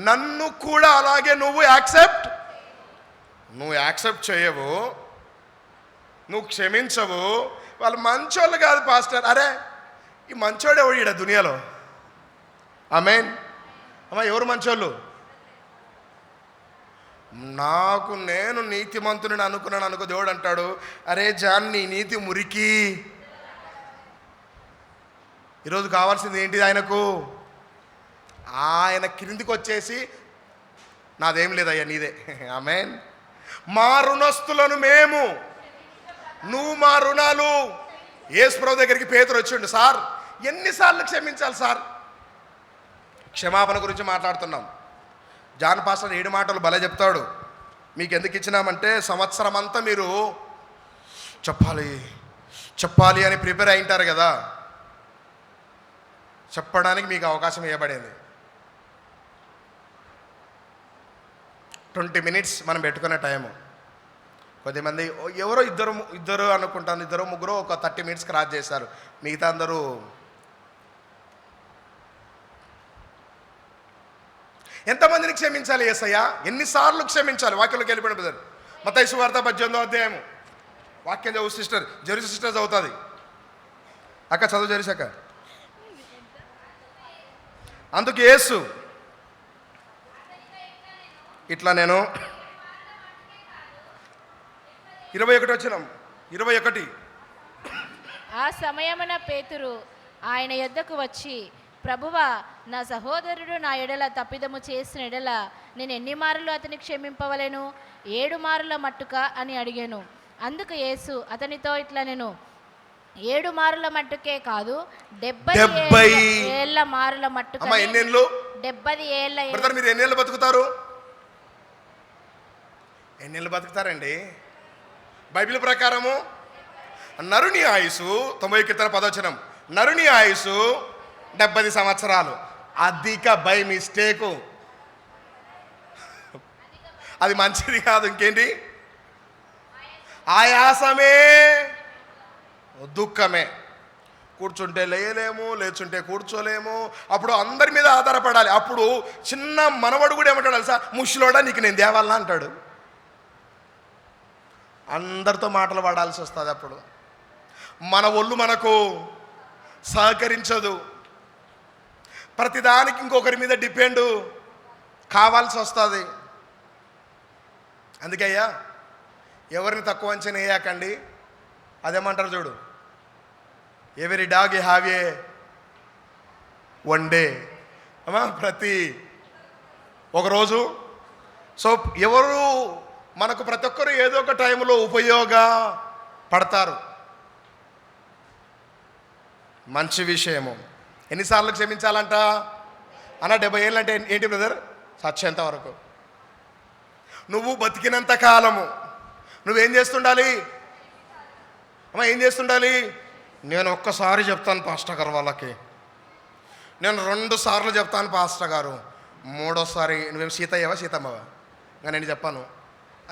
నన్ను కూడా అలాగే నువ్వు యాక్సెప్ట్ చేయవు, నువ్వు క్షమించవు. వాళ్ళు మంచోళ్ళు కాదు పాస్టర్. అరే ఈ మంచోడే ఈడ దునియాలో. ఆమేన్. అమ్మా ఎవరు మంచోళ్ళు? నేను నీతిమంతుని అనుకున్నాను అనుకో, దేవుడు అంటాడు అరే జాన్ నీ నీతి మురికి. ఈరోజు కావాల్సింది ఏంటిది ఆయనకు? ఆయన క్రిందికి వచ్చేసి నాదేం లేదయ్యా నీదే. ఆమేన్. మా రుణస్థులను మేము, నువ్వు మా రుణాలు. యేసుప్రభు దగ్గరికి పేతురు వచ్చిండు, సార్ ఎన్నిసార్లు క్షమించాలి సార్? క్షమాపణ గురించి మాట్లాడుతున్నాం. జాన్ పాస్టర్ 7 మాటలు భలే చెప్తాడు. మీకు ఎందుకు ఇచ్చినామంటే సంవత్సరం అంతా మీరు చెప్పాలి అని ప్రిపేర్ అయి ఉంటారు కదా, చెప్పడానికి మీకు అవకాశం ఇవ్వబడింది. 20 minutes మనం పెట్టుకునే టైము. కొద్దిమంది ఎవరో ఇద్దరు అనుకుంటాను, ఇద్దరు ముగ్గురు ఒక 30 minutes క్రాస్ చేశారు. మిగతా అందరూ ఎంతమందిని క్షమించాలి యేసయ్య? ఎన్నిసార్లు క్షమించాలి? వాక్యంలోకి వెళ్ళిపోయిన బ్రదర్. మత్తయి సువార్త 18వ అధ్యాయము వాక్యం చదువు సిస్టర్. జెరూస సిస్టర్ చదువుతుంది. అక్క చదువు జెరూసక్క. అందుకు యేసు ఇట్లా నేను 21 వచ్చినాం 21. ఆ సమయమున పేతురు ఆయన యొద్దకు వచ్చి, ప్రభువా, నా సహోదరుడు నా ఎడల తప్పిదము చేసిన ఎడల నేను ఎన్ని మారులు అతని క్షమింపవలెను? 7 మారుల మట్టుక అని అడిగాను. అందుకు యేసు అతనితో ఇట్లా నేను 7 మారుల మట్టుకే కాదు 70 ఏళ్ల మారుల మట్టుకు. 70 ఏళ్ళ. మీరు ఎన్నేళ్ళు బతుకుతారు? ఎన్నేళ్ళు బతుకుతారండి? బైబిల్ ప్రకారము నరుని ఆయుసు 90 నరుని ఆయుసు 70 సంవత్సరాలు. అధిక బై మిస్టేకు. అది మంచిది కాదు. ఇంకేంటి? ఆయాసమే, దుఃఖమే. కూర్చుంటే లేయలేము, లేచుంటే కూర్చోలేము. అప్పుడు అందరి మీద ఆధారపడాలి. అప్పుడు చిన్న మనవడు కూడా ఏమంటాడు తెలుసా? ముష్లోడా నీకు నేను దేవాలనా అంటాడు. అందరితో మాటలు పడాల్సి వస్తుంది. అప్పుడు మన ఒళ్ళు మనకు సహకరించదు. ప్రతిదానికి ఇంకొకరి మీద డిపెండ్ కావాల్సి వస్తుంది. అందుకే అయ్యా ఎవరిని తక్కువ అంచనా వేయకండి. అదేమంటారు చూడు, ఎవరి dog have a one day. అమ్మా ప్రతి ఒకరోజు. సో ఎవరు మనకు ప్రతి ఒక్కరు ఏదో ఒక టైంలో ఉపయోగపడతారు. మంచి విషయము. ఎన్నిసార్లు క్షమించాలంట అన్న? 70 ఏళ్ళు అంటే ఏంటి బ్రదర్? చచ్చేంత వరకు. నువ్వు బతికినంత కాలము నువ్వేం చేస్తుండాలి? అమ్మ ఏం చేస్తుండాలి? నేను ఒక్కసారి చెప్తాను పాస్టర్ గారు వాళ్ళకి, నేను 2 సార్లు చెప్తాను పాస్టర్ గారు, 3వసారి నువ్వేం సీతయ్యవా సీతమ్మవా ఇంకా నేను చెప్పాను.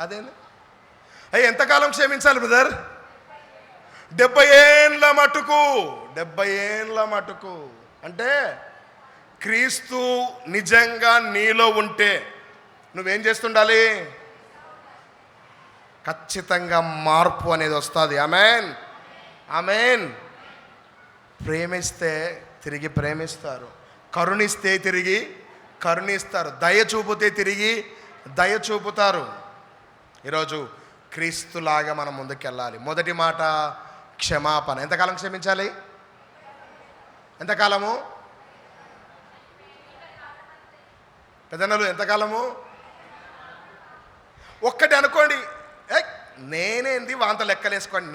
అదేనా? అయ్యి ఎంతకాలం క్షమించాలి బ్రదర్? 70 ఏళ్ళ మటుకు. 70 ఏళ్ళ మటుకు అంటే క్రీస్తు నిజంగా నీలో ఉంటే నువ్వేం చేస్తుండాలి? ఖచ్చితంగా మార్పు అనేది వస్తుంది. ఆమేన్, ఆమేన్. ప్రేమిస్తే తిరిగి ప్రేమిస్తారు, కరుణిస్తే తిరిగి కరుణిస్తారు, దయ చూపితే తిరిగి దయ చూపుతారు. ఈరోజు క్రీస్తులాగా మనం ముందుకెళ్ళాలి. మొదటి మాట క్షమాపణ. ఎంతకాలం క్షమించాలి? ఎంతకాలము? పెద్దన్నలు ఎంతకాలము? ఒక్కటి అనుకోండి, నేనేంది వాంత లెక్కలేసుకోండి,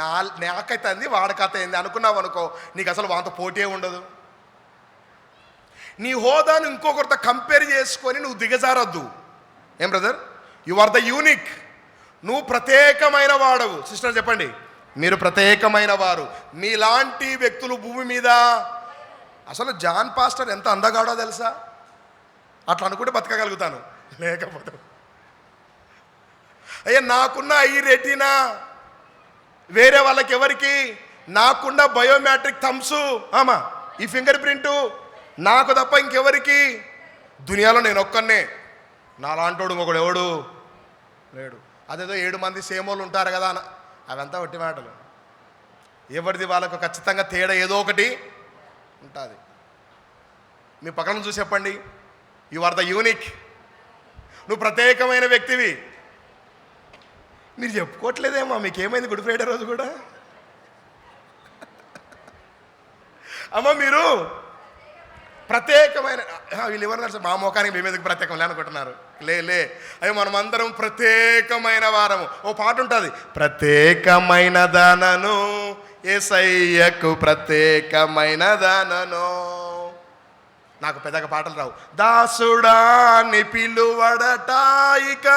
నాకైతే అంది వాడికైతే ఏంది అనుకున్నావు అనుకో, నీకు అసలు వాంత పోటీ ఉండదు. నీ హోదాను ఇంకొకరితో కంపేర్ చేసుకొని నువ్వు దిగజారొద్దు. ఏం brother, you are the unique. నువ్వు ప్రత్యేకమైన వాడవు. సిస్టర్ చెప్పండి, మీరు ప్రత్యేకమైన వారు. మీలాంటి వ్యక్తులు భూమి మీద. అసలు జాన్ పాస్టర్ ఎంత అందగాడో తెలుసా? అట్లా అనుకుంటే బతకగలుగుతాను, లేకపోతే అయ్యా నాకున్న ఈ రెటీనా వేరే వాళ్ళకి ఎవరికి, నాకున్న బయోమెట్రిక్ థమ్స్ ఆమా ఈ ఫింగర్ ప్రింటు నాకు తప్ప ఇంకెవరికి? దునియాలో నేను ఒక్కనే, నాలాంటోడు ఇంకొకడు ఎవడు లేడు. అదేదో 7 మంది సేమోళ్ళు ఉంటారు కదా అన్న, అవంతా ఒట్టి మాటలు. ఎవరిది వాళ్ళకు ఖచ్చితంగా తేడా ఏదో ఒకటి ఉంటుంది. మీ పక్కన చూసి చెప్పండి, యు ఆర్ ద యూనిక్. నువ్వు ప్రత్యేకమైన వ్యక్తివి. మీరు చెప్పుకోవట్లేదేమో, మీకేమైంది గుడ్ ఫ్రైడే రోజు కూడా? అమ్మ మీరు ప్రత్యేకమైన, వీళ్ళు ఎవరు మా మోకానికి మీ మీదకి ప్రత్యేకం అనుకుంటున్నారు. లే అయ్యో మనమందరం ప్రత్యేకమైన వారము. ఓ పాట ఉంటుంది, ప్రత్యేకమైన దానను యేసయ్యకు ప్రత్యేకమైన దానను. నాకు పెద్దగా పాటలు రావు. దాసుడాని పిలువడట, ఇక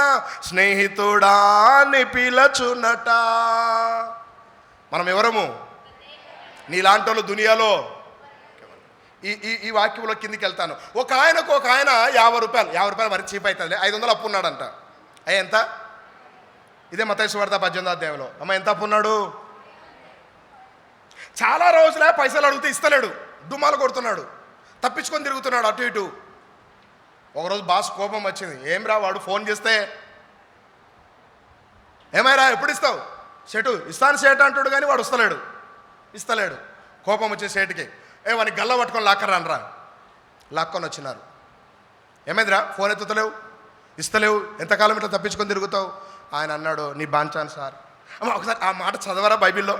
స్నేహితుడాని పిలచునట. మనం ఎవరము? నీలాంటి వాళ్ళు దునియాలో. ఈ వాక్యంలో కిందికి వెళ్తాను. ఒక ఆయన 50 రూపాయలు మరి చీప్ అవుతుంది, 500 అప్పు ఉన్నాడంట. అయ్యా ఎంత? ఇదే మత్తయి సువార్త 18వ అధ్యాయంలో. అమ్మ ఎంత అప్పు ఉన్నాడు? చాలా రోజులే పైసలు అడిగితే ఇస్తలేడు, డుమ్మాలు కొడుతున్నాడు, తప్పించుకొని తిరుగుతున్నాడు అటు ఇటు. ఒకరోజు బాస్ కోపం వచ్చింది. ఏం రా వాడు ఫోన్ చేస్తే, ఏమైరా ఎప్పుడు ఇస్తావు? షెటు ఇస్తాను షేట్ అంటాడు కానీ వాడు ఇస్తలేడు. కోపం వచ్చే షేట్కి వాడిని గల్ల పట్టుకొని లాక్కరానరా. లాక్కొని వచ్చినారు. ఏమైందిరా ఫోన్ ఎత్తుతలేవు, ఇస్తలేవు, ఎంతకాలం ఇట్లా తప్పించుకొని తిరుగుతావు? ఆయన అన్నాడు, నీ బాంచాను సార్. అమ్మ ఒకసారి ఆ మాట చదవరా బైబిల్లో,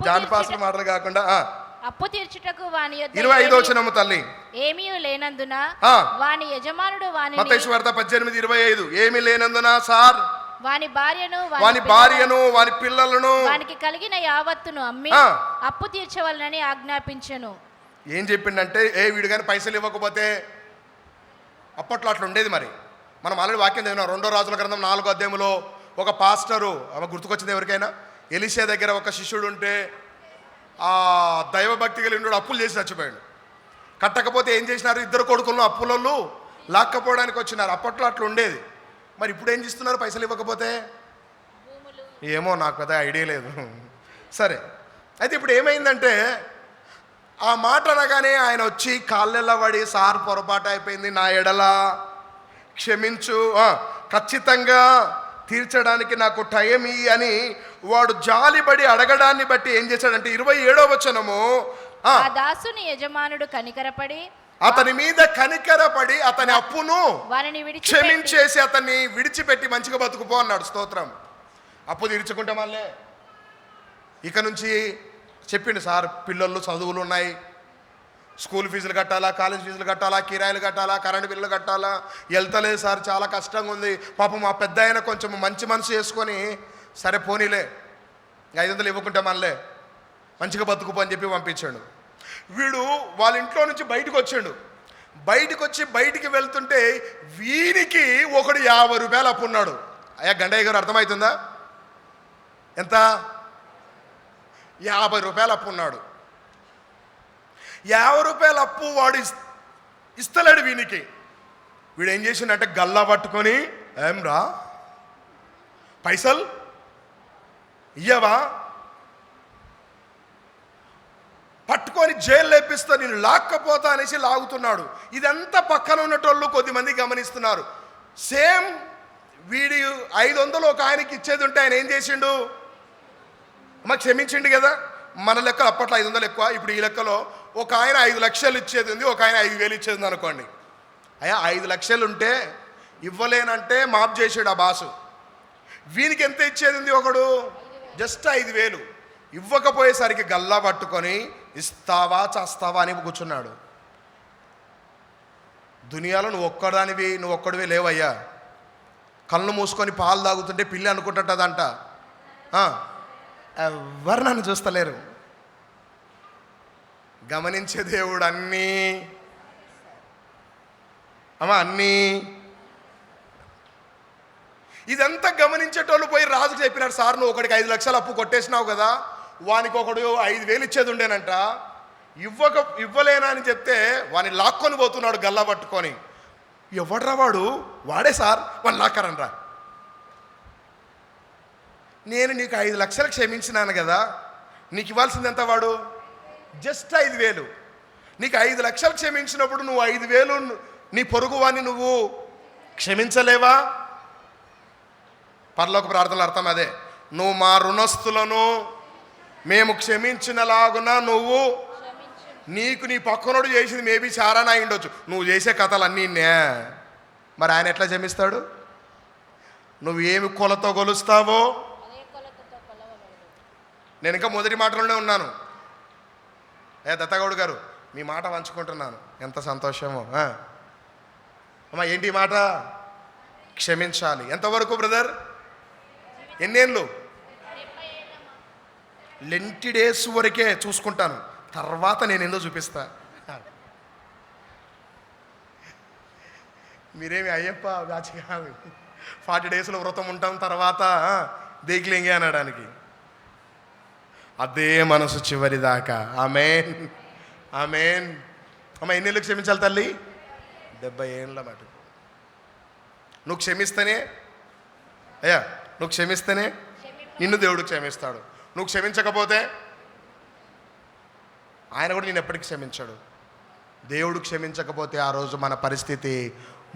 జాన్ పాస్టర్ మాటలు కాకుండా. అప్పు తీర్చుటకు వాని యొద్ద 25వ వచనము తల్లి. ఏమీ లేనందున వాని యజమానుడు వాని మత్తయి సువార్త 18:25. ఏమీ లేనందున సార్ వాని భార్యను వాని పిల్లలను వానికి కలిగిన యావత్తును అమ్మి అప్పు తీర్చవలనని ఆజ్ఞాపించెను. ఏం చెప్పిండంటే, వీడు కానీ పైసలు ఇవ్వకపోతే, అప్పట్లో అట్లా ఉండేది. మరి మనం ఆల్రెడీ వాక్యం చదివినాం 2వ రాజుల గ్రంథం 4వ అధ్యాయంలో. ఒక పాస్టరు, ఆమె గుర్తుకొచ్చింది ఎవరికైనా, ఎలీషా దగ్గర ఒక శిష్యుడు ఉంటే ఆ దైవభక్తి కలిగిన అప్పులు చేసి చచ్చిపోయాడు. కట్టకపోతే ఏం చేసినారు, 2 కొడుకులను అప్పులలో లాక్కపోవడానికి వచ్చినారు. అప్పట్లో అట్లా ఉండేది. మరి ఇప్పుడు ఏం చేస్తున్నారు పైసలు ఇవ్వకపోతే? ఏమో నాకు పెద్ద ఐడియా లేదు. సరే, అయితే ఇప్పుడు ఏమైందంటే, ఆ మాట అనగానే ఆయన వచ్చి కాళ్ళెల్ల పడి, సార్ పొరపాటు అయిపోయింది, నా ఎడల క్షమించు, ఖచ్చితంగా తీర్చడానికి నాకు టైం ఇయ్యి అని వాడు జాలిపడి అడగడాన్ని బట్టి ఏం చేశాడంటే 27వ వచనము, ఆ దాసుని యజమానుడు కనికరపడి అతని మీద కనికరపడి అతని అప్పును క్షమించేసి అతన్ని విడిచిపెట్టి మంచిగా బతుకుపో అన్నాడు. స్తోత్రం. అప్పు తీర్చుకుంటే మళ్ళీ ఇక నుంచి చెప్పిండు, సార్ పిల్లలు చదువులు ఉన్నాయి, స్కూల్ ఫీజులు కట్టాలా, కాలేజ్ ఫీజులు కట్టాలా, కిరాయిలు కట్టాలా, కరెంటు బిల్లు కట్టాలా, వెళ్తలేదు సార్, చాలా కష్టంగా ఉంది. పాపం మా పెద్ద ఆయన కొంచెం మంచి మనసు చేసుకొని, సరే పోనీలే 500 ఇవ్వకుంటే మళ్ళీ మంచిగా బతుకుపో అని చెప్పి పంపించాడు. వీడు వాళ్ళ ఇంట్లో నుంచి బయటకు వచ్చాడు. బయటికి వెళ్తుంటే వీనికి ఒకడు 50 రూపాయలు అప్పు ఉన్నాడు. అయ్యా గండయ్య గారు అర్థమవుతుందా? ఎంత? 50 రూపాయలు అప్పు ఉన్నాడు. 50 రూపాయల అప్పు వాడు ఇస్తలేడు వీనికి. వీడు ఏం చేసిండంటే గల్లా పట్టుకొని, ఏం రా పైసలు ఇయ్యవా, పట్టుకొని జైలు లేపిస్తా, నేను లాక్కపోతా అనేసి లాగుతున్నాడు. ఇదంతా పక్కన ఉన్నటోళ్ళు కొద్దిమంది గమనిస్తున్నారు. సేమ్ వీడి 500 ఒక ఆయనకి ఇచ్చేది ఉంటే ఆయన ఏం చేసిండు, మాకు క్షమించిండు కదా. మన లెక్కలు అప్పట్లో 500 ఎక్కువ, ఇప్పుడు ఈ లెక్కలో ఒక ఆయన 5 లక్షలు ఇచ్చేది ఉంది, ఒక ఆయన 5,000 ఇచ్చేది ఉంది అనుకోండి. అయ్యా 5 లక్షలు ఉంటే ఇవ్వలేనంటే మాఫ్ చేసాడు ఆ బాసు. వీనికి ఎంత ఇచ్చేది ఉంది, ఒకడు జస్ట్ 5,000. ఇవ్వకపోయేసరికి గల్లా పట్టుకొని ఇస్తావా చేస్తావా అని కూర్చున్నాడు. దునియాలో నువ్వు ఒక్కడివి లేవయ్యా. కళ్ళు మూసుకొని పాలు తాగుతుంటే పిల్లి అనుకుంటుంటదంట, ఎవరు నన్ను చూస్తలేరు. గమనించే దేవుడు అన్నీ అన్నీ ఇదంతా గమనించేటోళ్ళు పోయి రాజుకు చెప్పినారు, సార్ నువ్వు ఒకడికి 5 లక్షలు అప్పు కొట్టేసినావు కదా, వానికి ఒకడు 5,000 ఇచ్చేది ఉండేనంట, ఇవ్వలేనా అని చెప్తే వాని లాక్కొని పోతున్నాడు గల్లా పట్టుకొని. ఎవడ్రా వాడు? వాడే సార్, వాడిని లాక్కరనరా. నేను నీకు 5 లక్షలు క్షమించినాను కదా, నీకు ఇవ్వాల్సింది ఎంత? వాడు జస్ట్ 5,000. నీకు 5 లక్షలు క్షమించినప్పుడు నువ్వు 5,000 నీ పొరుగువాన్ని నువ్వు క్షమించలేవా? పరలోక ప్రార్థనలు అర్థం అదే. నువ్వు మా రుణస్థులను మేము క్షమించినలాగున నువ్వు నీకు నీ పక్కనోడు చేసింది మేబీ చారానా అయిండొచ్చు, నువ్వు చేసే కథలు అన్నీ మరి ఆయన ఎట్లా క్షమిస్తాడు? నువ్వు ఏమి కొలతో కొలుస్తావో. నేను ఇంకా మొదటి మాటలోనే ఉన్నాను. దత్తగౌడ్ గారు మీ మాట పంచుకుంటున్నాను, ఎంత సంతోషమో. అమ్మా ఏంటి మాట? క్షమించాలి. ఎంతవరకు బ్రదర్? ఎన్నేళ్ళు? లెంటి డేస్ వరకే చూసుకుంటాను, తర్వాత నేను ఏందో చూపిస్తా. మీరేమి అయ్యప్ప బ్యాచ్ కాదు. 40 డేస్లో వ్రతం ఉంటాం, తర్వాత దేగిలింగే అనడానికి. అదే మనసు చివరి దాకా. ఆమేన్, ఆమేన్. అమ్మ ఎన్నేళ్ళు క్షమించాలి తల్లి? 70 ఏళ్ళ మాట. నువ్వు క్షమిస్తేనే అయ్యా, నువ్వు క్షమిస్తేనే నిన్ను దేవుడు క్షమిస్తాడు. నువ్వు క్షమించకపోతే ఆయన కూడా నేను ఎప్పటికీ క్షమించాడు. దేవుడు క్షమించకపోతే ఆ రోజు మన పరిస్థితి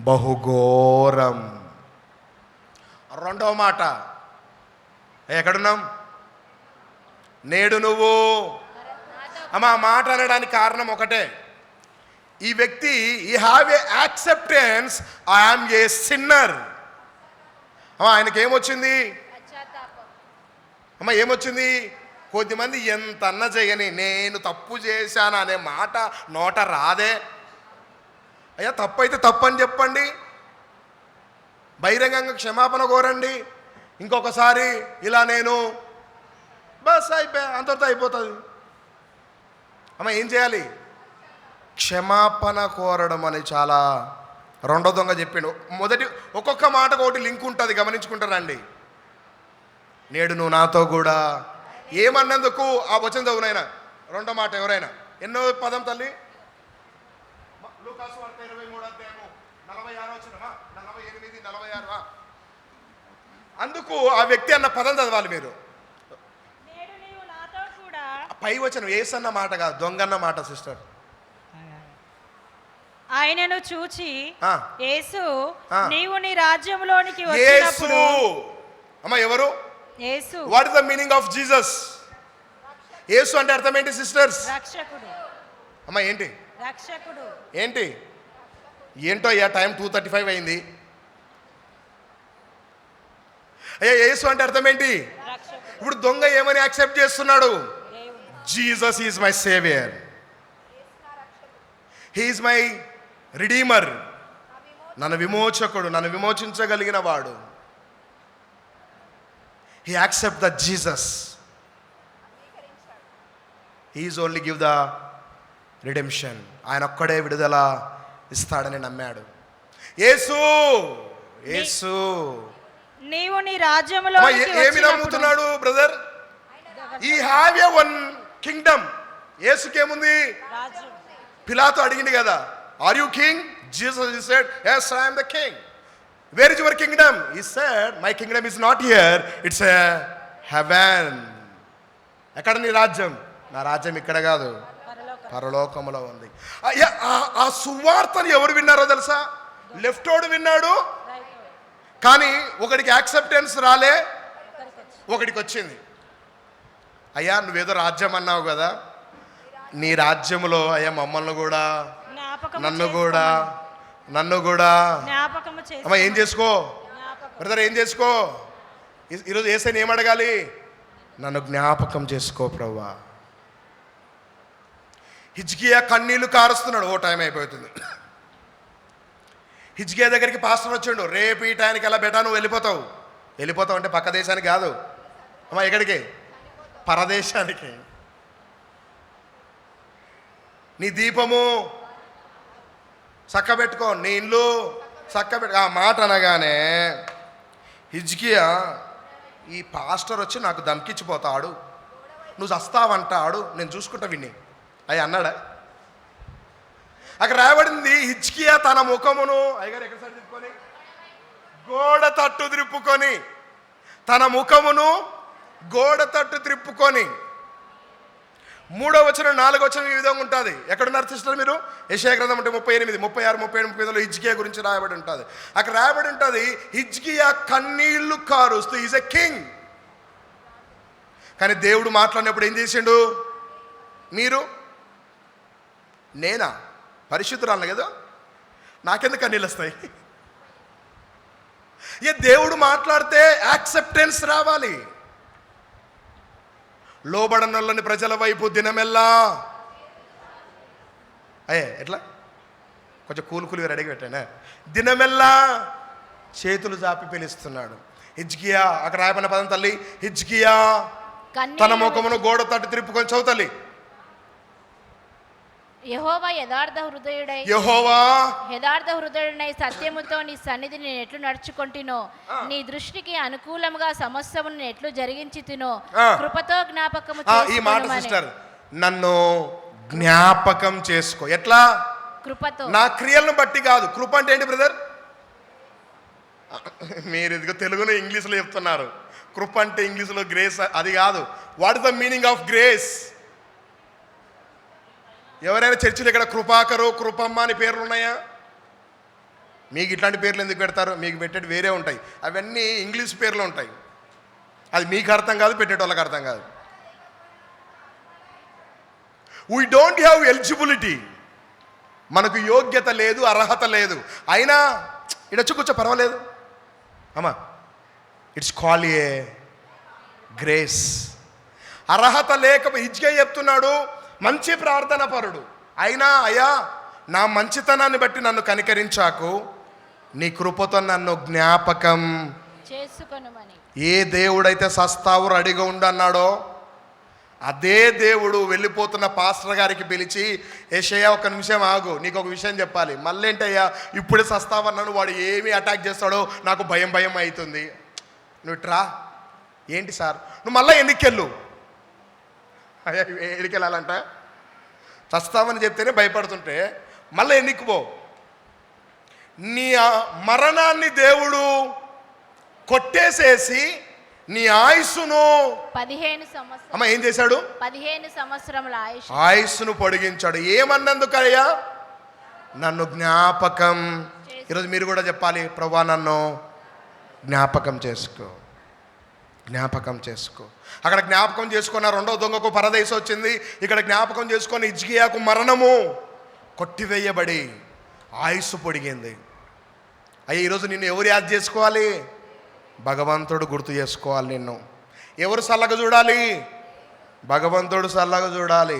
బహుఘోరం. రెండవ మాట ఎక్కడున్నాం? నేడు నువ్వు. అమ్మ ఆ మాట అనడానికి కారణం ఒకటే, ఈ వ్యక్తి ఈ have A acceptance, I am a sinner. ఆయనకి ఏమొచ్చింది? అమ్మ ఏమొచ్చింది? కొద్దిమంది ఎంత అన్న చేయని నేను తప్పు చేశాను అనే మాట నోట రాదే. అయ్యా తప్పు అయితే తప్పు అని చెప్పండి, బహిరంగంగా క్షమాపణ కోరండి. ఇంకొకసారి ఇలా నేను బస్ అయిపోయా, అంతటితో అయిపోతుంది. అమ్మ ఏం చేయాలి? క్షమాపణ కోరడం అని చాలా రెండో దొంగ చెప్పిండు. మొదటి ఒక్కొక్క మాటకు ఒకటి లింక్ ఉంటుంది, గమనించుకుంటారండి. నేడు నువ్వు నాతో కూడా ఏమన్నందుకు ఆ వచనం చదువునైనా రెండో మాట ఎవరైనా. ఎన్నో పదం తల్లి? లూకాసు వార్త 23వ అధ్యాయము 46వ వచనమా, 48, 46. అందుకు ఆ వ్యక్తి అన్న పదం చదవాలి మీరు. పై వచనం ఏసన్న మాట కాదు, దొంగన్న మాట సిస్టర్. ఆయనను చూచి యేసు ఆ. నీవు నీ రాజ్యంలోనికి యేసు. వచ్చినప్పుడు. అమ్మ ఎవరు? Yesu what is the meaning of Jesus? Yesu అంటే అర్థం ఏంటి సిస్టర్స్? రక్షకుడు. అమ్మ ఏంటి? రక్షకుడు. ఏంటి? ఏంటో అయ్యా, టైం 2:35 అయింది. అయ్యా యేసు అంటే అర్థం ఏంటి? రక్షకుడు. ఇప్పుడు దొంగ ఏమని యాక్సెప్ట్ చేస్తున్నాడు? దేవుడు. Jesus is my saviour, he is my redeemer. నన్ను విమోచకుడు, నన్ను విమోచించగలిగిన వాడు. He accept the Jesus, he is only give the redemption. ఆయన ఒక్కడే విడుదల ఇస్తాడని నమ్మాడు. యేసు యేసు. నీవు నీ రాజ్యంలోనికి ఏమి వచ్చినప్పుడు. నమ్ముతున్నాడు brother? I have a one kingdom. యేసుకేముంది? రాజ్యం. పిలాతు అడిగింది కదా, are you king? Jesus said, yes, I am the king. Where is your kingdom? He said, my kingdom is not here, it's a heaven. ఎక్కడ నీ రాజ్యం? నా రాజ్యం ఇక్కడ కాదు, పరలోకములో ఉంది. ఆ సువార్తని ఎవరు విన్నారో తెలుసా? లెఫ్ట్ ఓడు విన్నాడు, కానీ ఒకడికి యాక్సెప్టెన్స్ రాలే, ఒకడికి వచ్చింది. అయ్యా నువ్వేదో రాజ్యం అన్నావు కదా, నీ రాజ్యములో అయ్యా మమ్మల్ని కూడా, జ్ఞాపకము నన్ను చేసుకోమని. కూడా జ్ఞాపకము అమ్మ ఏం చేసుకో జ్ఞాపకం. బ్రదర్, ఏం చేసుకో? ఈరోజు యేసయ్యని ఏం అడగాలి? నన్ను జ్ఞాపకం చేసుకో ప్రభువా. హిజ్కియా కన్నీళ్లు కారుస్తున్నాడు. ఓ టైం అయిపోతుంది. హిజ్కియా దగ్గరికి పాస్టర్ వచ్చాడు. రేపు ఈ టైంకి ఎలా బెటా నువ్వు వెళ్ళిపోతావు అంటే పక్క దేశానికి కాదు, అమ్మా ఎక్కడికి? పరదేశానికి. నీ దీపము చక్కబెట్టుకో, నీ ఇల్లు చక్కబెట్టు. ఆ మాట అనగానే హిజ్కియా, ఈ పాస్టర్ వచ్చి నాకు దమ్కిచ్చిపోతాడు, నువ్వు చస్తావంటాడు, నేను చూసుకుంటా విని అవి అన్నాడా? అక్కడ రాబడింది, హిజ్కియా తన ముఖమును అయ్యగారు ఎక్కడ సరి తిప్పుకొని గోడ తట్టు త్రిప్పుకొని, తన ముఖమును గోడ తట్టు త్రిప్పుకొని. 3వ వచనం 4వ వచనం ఈ విధంగా ఉంటుంది. ఎక్కడున్నారు సిస్టర్ మీరు? యెషయా గ్రంథం అంటే 38, 36, 37, 38లో హిజ్కియా గురించి రాయబడి ఉంటుంది. అక్కడ రాయబడి ఉంటుంది, హిజ్కియా కన్నీళ్లు కారుస్తూ ఈజ్ ఎ కింగ్. కానీ దేవుడు మాట్లాడినప్పుడు ఏం చేసిండు? మీరు నేనా పరిశుద్ధురాలను కదా, నాకెందుకు కన్నీళ్ళు వస్తాయి? దేవుడు మాట్లాడితే యాక్సెప్టెన్స్ రావాలి. లోబడనొల్లని ప్రజల వైపు దినమెల్లా ఎట్లా కొంచెం కూలుకులు రెడీగా పెట్టానే, దినమెల్లా చేతులు చాపి పిలుస్తున్నాడు. హిజ్కియా, అక్కడ రాయబడిన పదం తల్లి, హిజ్కియా తన ముఖమును గోడ తట్టు త్రిప్పుకొని చదువుతల్లి. యెహోవా యథార్థ హృదయుడై సత్యముతో నీ సన్నిధి నేను ఎట్లు నడుచుకొంటినో, నీ దృష్టికి అనుకూలముగా సమస్తమును నేను ఎట్లు జరిగించితినో, కృపతో జ్ఞాపకము ఈ మాట సిస్టర్, నన్ను జ్ఞాపకం చేసుకో. ఎట్లా? కృపతో. నా క్రియలను బట్టి కాదు. కృప అంటే ఏంటి బ్రదర్? మీరు ఇదిగో తెలుగులో ఇంగ్లీష్లో చెప్తున్నారు. కృప అంటే ఇంగ్లీష్లో గ్రేస్, అది కాదు. What is the meaning of grace? ఎవరైనా చర్చిలో ఇక్కడ కృపాకరు, కృపమ్మ అని పేర్లు ఉన్నాయా? మీకు ఇట్లాంటి పేర్లు ఎందుకు పెడతారు? మీకు పెట్టేటి వేరే ఉంటాయి. అవన్నీ ఇంగ్లీష్ పేర్లు ఉంటాయి. అది మీకు అర్థం కాదు, పెట్టేటోళ్ళకి అర్థం కాదు. We don't have eligibility. మనకు యోగ్యత లేదు, అర్హత లేదు. అయినా ఇడొచ్చు కూర్చో, పర్వాలేదు అమ్మా, ఇట్స్ కాల్ ఏ గ్రేస్. అర్హత లేక హిజ్కియా చెప్తున్నాడు, మంచి ప్రార్థన పరుడు అయినా, అయ్యా నా మంచితనాన్ని బట్టి నన్ను కనికరించాకు, నీ కృపతో నన్ను జ్ఞాపకం చేసుకొనుమని. ఏ దేవుడైతే సస్తావు రెడీగా ఉండన్నాడో అదే దేవుడు వెళ్ళిపోతున్న పాస్టర్ గారికి పిలిచి, యెషయా ఒక నిమిషం ఆగు, నీకు ఒక విషయం చెప్పాలి. మళ్ళీ ఏంటయ్యా ఇప్పుడే సస్తావన్నాను, వాడు ఏమి అటాక్ చేస్తాడో నాకు భయం అవుతుంది. నువ్వు ట్రా. ఏంటి సార్? నువ్వు మళ్ళీ ఎన్నికెళ్ళు. అయ్యా ఎడికి వెళ్ళాలంట? చస్తామని చెప్తేనే భయపడుతుంటే మళ్ళీ ఎన్నికపో. నీ మరణాన్ని దేవుడు కొట్టేసేసి నీ ఆయుస్సును 15 సంవత్సరాలు అమ్మ ఏం చేశాడు? 15 సంవత్సరముల ఆయుస్సును పొడిగించాడు. ఏమన్నందుకయ్యా? నన్ను జ్ఞాపకం. ఈరోజు మీరు కూడా చెప్పాలి, ప్రభువా నన్ను జ్ఞాపకం చేసుకో, జ్ఞాపకం చేసుకో. అక్కడ జ్ఞాపకం చేసుకున్న 2వ దొంగకు పరదేశం వచ్చింది. ఇక్కడ జ్ఞాపకం చేసుకొని హిజ్కియాకు మరణము కొట్టివేయబడి ఆయుస్సు పొడిగింది. అయ్యా ఈరోజు నిన్ను ఎవరు యాద్ చేసుకోవాలి? భగవంతుడు గుర్తు చేసుకోవాలి. నిన్ను ఎవరు చల్లగా చూడాలి? భగవంతుడు చల్లగా చూడాలి.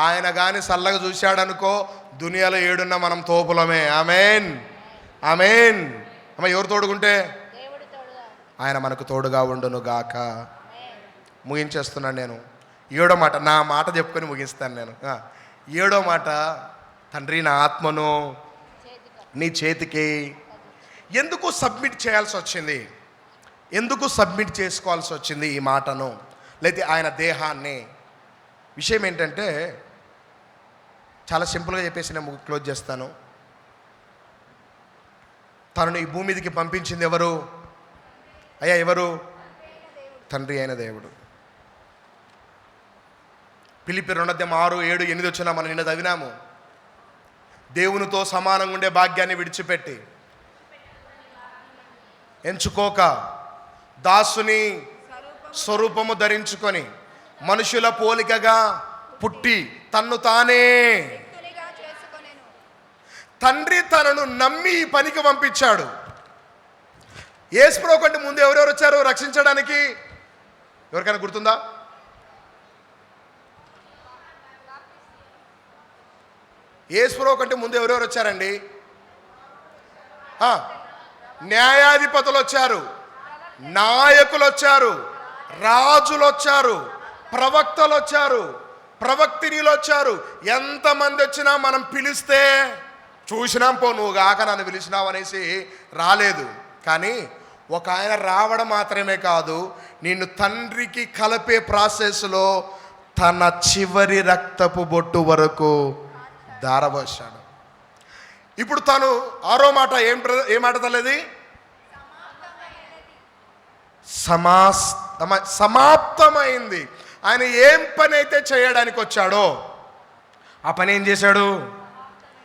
ఆయన కానీ చల్లగా చూశాడనుకో, దునియాలో ఏడున్న మనం తోపులమే. Amen, amen. అమ్మ ఎవరు తోడుకుంటే? ఆయన మనకు తోడుగా ఉండును గాక. ముగించేస్తున్నాను నేను. 7వ మాట, నా మాట చెప్పుకొని ముగిస్తాను నేను. 7వ మాట, తండ్రి నా ఆత్మను నీ చేతికి. ఎందుకు సబ్మిట్ చేయాల్సి వచ్చింది? ఎందుకు సబ్మిట్ చేసుకోవాల్సి వచ్చింది ఈ మాటను, లేకపోతే ఆయన దేహాన్ని? విషయం ఏంటంటే చాలా సింపుల్గా చెప్పేసి నేను క్లోజ్ చేస్తాను. తనను ఈ భూమి మీదకి పంపించింది ఎవరు? అయ్యా ఎవరు? తండ్రి అయిన దేవుడు. ఫిలిప్పీ 2:6-7-8 వచ్చినా మనం నిన్న చదివినాము. దేవునితో సమానంగా ఉండే భాగ్యాన్ని విడిచిపెట్టి ఎంచుకోక దాసుని స్వరూపము ధరించుకొని మనుషుల పోలికగా పుట్టి తన్ను తానే తండ్రి తనను నమ్మి ఈ పనికి పంపించాడు. యేసుప్రభు కంటే ముందు ఎవరెవరు వచ్చారు రక్షించడానికి? ఎవరికైనా గుర్తుందా? యేసుప్రభు కంటే ముందు ఎవరెవరు వచ్చారండి? న్యాయాధిపతులు వచ్చారు, నాయకులు వచ్చారు, రాజులు వచ్చారు, ప్రవక్తలు వచ్చారు, ప్రవక్తినిలు వచ్చారు. ఎంతమంది వచ్చినా మనం పిలిస్తే చూసినాం, పో నువ్వు కాక నన్ను పిలిచినావు అనేసి రాలేదు. కానీ ఒక ఆయన రావడం మాత్రమే కాదు, నిన్ను తండ్రికి కలిపే ప్రాసెస్లో తన చివరి రక్తపు బొట్టు వరకు ధారపోశాడు. ఇప్పుడు తను ఆరో మాట ఏ మాట తల్లిది? సమాప్తమైంది. ఆయన ఏం పని అయితే చేయడానికి వచ్చాడో ఆ పని ఏం చేశాడు?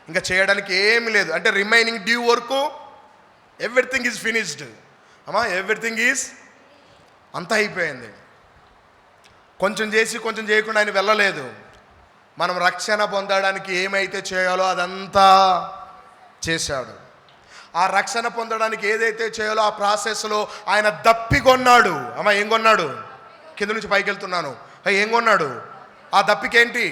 ఇంకా చేయడానికి ఏమి లేదు. అంటే రిమైనింగ్ డ్యూ వరకు everything is finished. Everything is అంతా అయిపోయింది. కొంచెం చేసి కొంచెం చేయకుండా ఆయన వెళ్ళలేదు. మనం రక్షణ పొందడానికి ఏమైతే చేయాలో అదంతా చేశాడు. ఆ రక్షణ పొందడానికి ఏదైతే చేయాలో ఆ ప్రాసెస్లో ఆయన దప్పికొన్నాడు. ఏం కొన్నాడు? కింద నుంచి పైకి వెళ్తున్నాను. ఏం కొన్నాడు? ఆ దప్పికేంటి?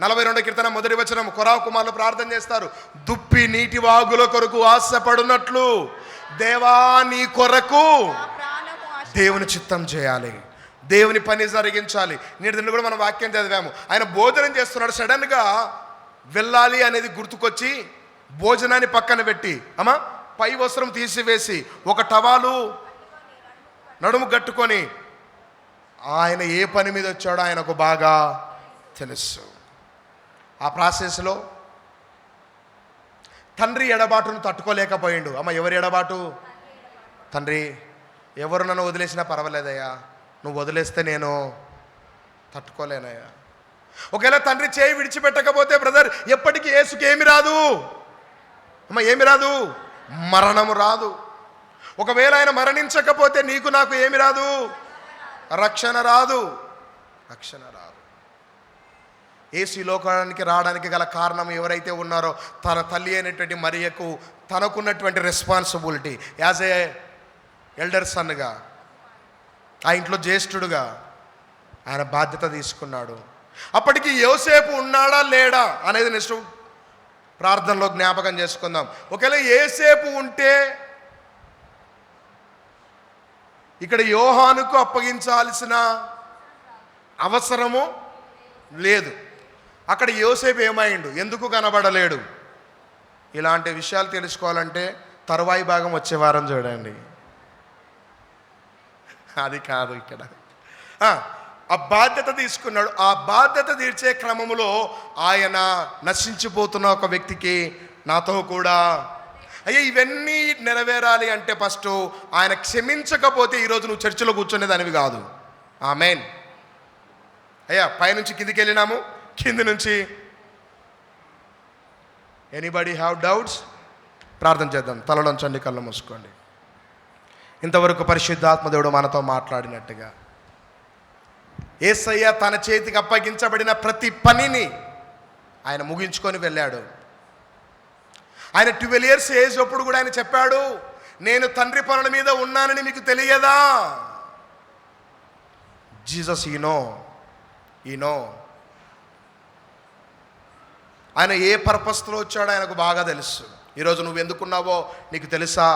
42 కీర్తన 1వ వచనం. కొరావు కుమారులు ప్రార్థన చేస్తారు, దుప్పి నీటి వాగుల కొరకు ఆశపడునట్లు దేవా నీ కొరకు దేవుని చిత్తం చేయాలి, దేవుని పని జరిగించాలి. నేటి కూడా మనం వాక్యం చదివాము. ఆయన భోజనం చేస్తున్నాడు, సడన్గా వెళ్ళాలి అనేది గుర్తుకొచ్చి భోజనాన్ని పక్కన పెట్టి పై వస్త్రం తీసివేసి ఒక టవాలు నడుము కట్టుకొని ఆయన ఏ పని మీద వచ్చాడో ఆయనకు బాగా తెలుసు. ఆ ప్రాసెస్లో తండ్రి ఎడబాటును తట్టుకోలేకపోయిండు. ఎవరి ఎడబాటు? తండ్రి, ఎవరు నన్ను వదిలేసినా పర్వాలేదయ్యా, నువ్వు వదిలేస్తే నేను తట్టుకోలేనయ్యా. ఒకవేళ తండ్రి చేయి విడిచిపెట్టకపోతే బ్రదర్ ఎప్పటికీ యేసుకి ఏమి రాదు? ఏమి రాదు? మరణము రాదు. ఒకవేళ ఆయన మరణించకపోతే నీకు నాకు ఏమి రాదు? రక్షణ రాదు. రక్షణ రాదు. యేసు ఈ లోకానికి రావడానికి గల కారణం ఎవరైతే ఉన్నారో తన తల్లి అయినటువంటి మరియకు తనకున్నటువంటి రెస్పాన్సిబిలిటీ యాజ్ ఏ ఎల్డర్ సన్గా, ఆ ఇంట్లో జ్యేష్ఠుడుగా ఆయన బాధ్యత తీసుకున్నాడు. అప్పటికి యోసేపు ఉన్నాడా లేడా అనేది నెక్స్ట్ ప్రార్థనలో జ్ఞాపకం చేసుకుందాం. ఒకవేళ యోసేపు ఉంటే ఇక్కడ యోహానుకు అప్పగించాల్సిన అవసరము లేదు. అక్కడ యోసేపు ఏమైండు? ఎందుకు కనబడలేడు? ఇలాంటి విషయాలు తెలుసుకోవాలంటే తరువాయి భాగం వచ్చే వారం చూడండి. అది కాదు ఇక్కడ. ఆ బాధ్యత తీసుకున్నాడు. ఆ బాధ్యత తీర్చే క్రమంలో ఆయన నశించిపోతున్న ఒక వ్యక్తికి నాతో కూడా అయ్యా ఇవన్నీ నెరవేరాలి అంటే ఫస్ట్ ఆయన క్షమించకపోతే ఈరోజు నువ్వు చర్చిలో కూర్చునేదానివి కాదు. ఆమేన్. అయ్యా పైనుంచి కిందికి వెళ్ళినాము, కింది నుంచి ఎనీబడి హ్యావ్ డౌట్స్? ప్రార్థన చేద్దాం. తలలోంచండి, కళ్ళు మూసుకోండి. ఇంతవరకు పరిశుద్ధాత్మదేవుడు మనతో మాట్లాడినట్టుగా యేసయ్య తన చేతికి అప్పగించబడిన ప్రతి పనిని ఆయన ముగించుకొని వెళ్ళాడు. ఆయన 12 years ఏజ్ అప్పుడు కూడా ఆయన చెప్పాడు, నేను తండ్రి పనుల మీద ఉన్నానని మీకు తెలియదా? జీసస్ ఈనో ఆయన ఏ పర్పస్లో వచ్చాడో ఆయనకు బాగా తెలుసు. ఈరోజు నువ్వు ఎందుకున్నావో నీకు తెలుసా?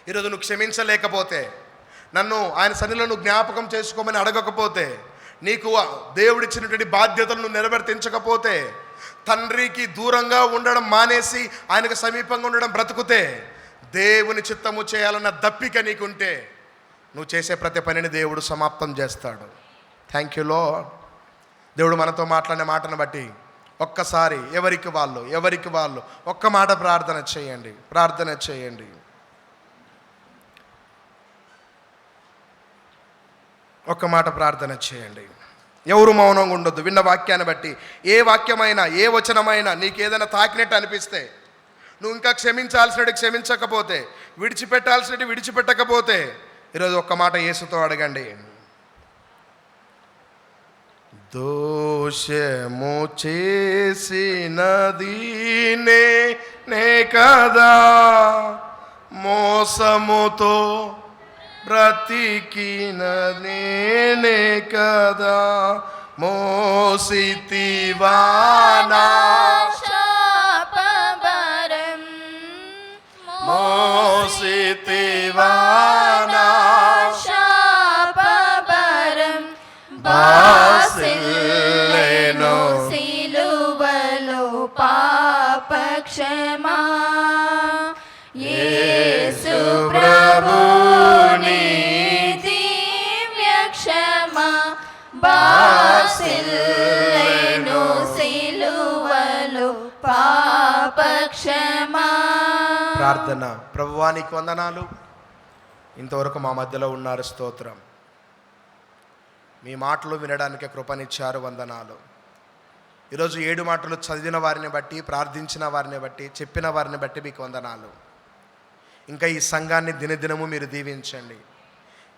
ఈరోజు నువ్వు క్షమించలేకపోతే, నన్ను ఆయన సన్నిధిలో నువ్వు జ్ఞాపకం చేసుకోమని అడగకపోతే, నీకు దేవుడిచ్చినటువంటి బాధ్యతలను నువ్వు నెరవేర్తించకపోతే, తండ్రికి దూరంగా ఉండడం మానేసి ఆయనకు సమీపంగా ఉండడం బ్రతుకుతే, దేవుని చిత్తము చేయాలన్న దప్పిక నీకుంటే నువ్వు చేసే ప్రతి పనిని దేవుడు సమాప్తం చేస్తాడు. Thank you lord. దేవుడు మనతో మాట్లాడిన మాటను బట్టి ఒక్కసారి ఎవరికి వాళ్ళు ఒక్క మాట ప్రార్థన చేయండి. ఒక్క మాట ప్రార్థన చేయండి. ఎవరు మౌనంగా ఉండొద్దు. విన్న వాక్యాన్ని బట్టి ఏ వాక్యమైనా ఏ వచనమైనా నీకు ఏదైనా తాకినట్టు అనిపిస్తే, నువ్వు ఇంకా క్షమించాల్సినట్టు క్షమించకపోతే, విడిచిపెట్టాల్సినట్టు విడిచిపెట్టకపోతే, ఈరోజు ఒక్క మాట యేసుతో అడగండి. దోషము చేసినది నే కదా, మోసముతో బ్రతికిన నేనే కదా, మోసితివా నా శాపభారం, మోసితివా నా శాపభారం, ప్రభుని దివ్య క్షమ బాసిల్లెను సిలువలో పాప క్షమా. ప్రార్థన. ప్రభువా నీకు వందనాలు, ఇంతవరకు మా మధ్యలో ఉన్నారు, స్తోత్రం. మీ మాటలు వినడానికి కృపనిచ్చారు, వందనాలు. ఈరోజు 7 మాటలు చదివిన వారిని బట్టి, ప్రార్థించిన వారిని బట్టి, చెప్పిన వారిని బట్టి మీకు వందనాలు. ఇంకా ఈ సంఘాన్ని దినదినము మీరు దీవించండి.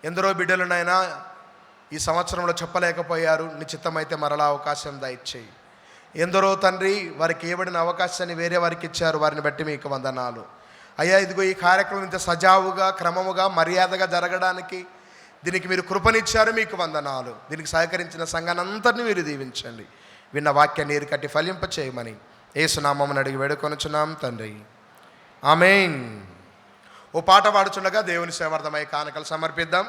ఎందరో బిడ్డలునైనా ఈ సంవత్సరంలో చెప్పలేకపోయారు, నీ చిత్తమైతే మరలా అవకాశం దయచేయి. ఎందరో తండ్రి వారికి ఇవ్వబడిన అవకాశాన్ని వేరే వారికి ఇచ్చారు, వారిని బట్టి మీకు వందనాలు. అయ్యా, ఇదిగో ఈ కార్యక్రమం ఇంత సజావుగా, క్రమముగా, మర్యాదగా జరగడానికి దీనికి మీరు కృపనిచ్చారు, మీకు వందనాలు. దీనికి సహకరించిన సంఘాన్ని అంతటిని మీరు దీవించండి. విన్న వాక్యాన్ని నీరు కట్టి ఫలింప చేయమని యేసునామమున అడిగి వేడుకొనుచున్నాం తండ్రి, ఆమేన్. ఓ పాట పాడుచుండగా దేవుని సేవార్థమై కానుకలు సమర్పిద్దాం.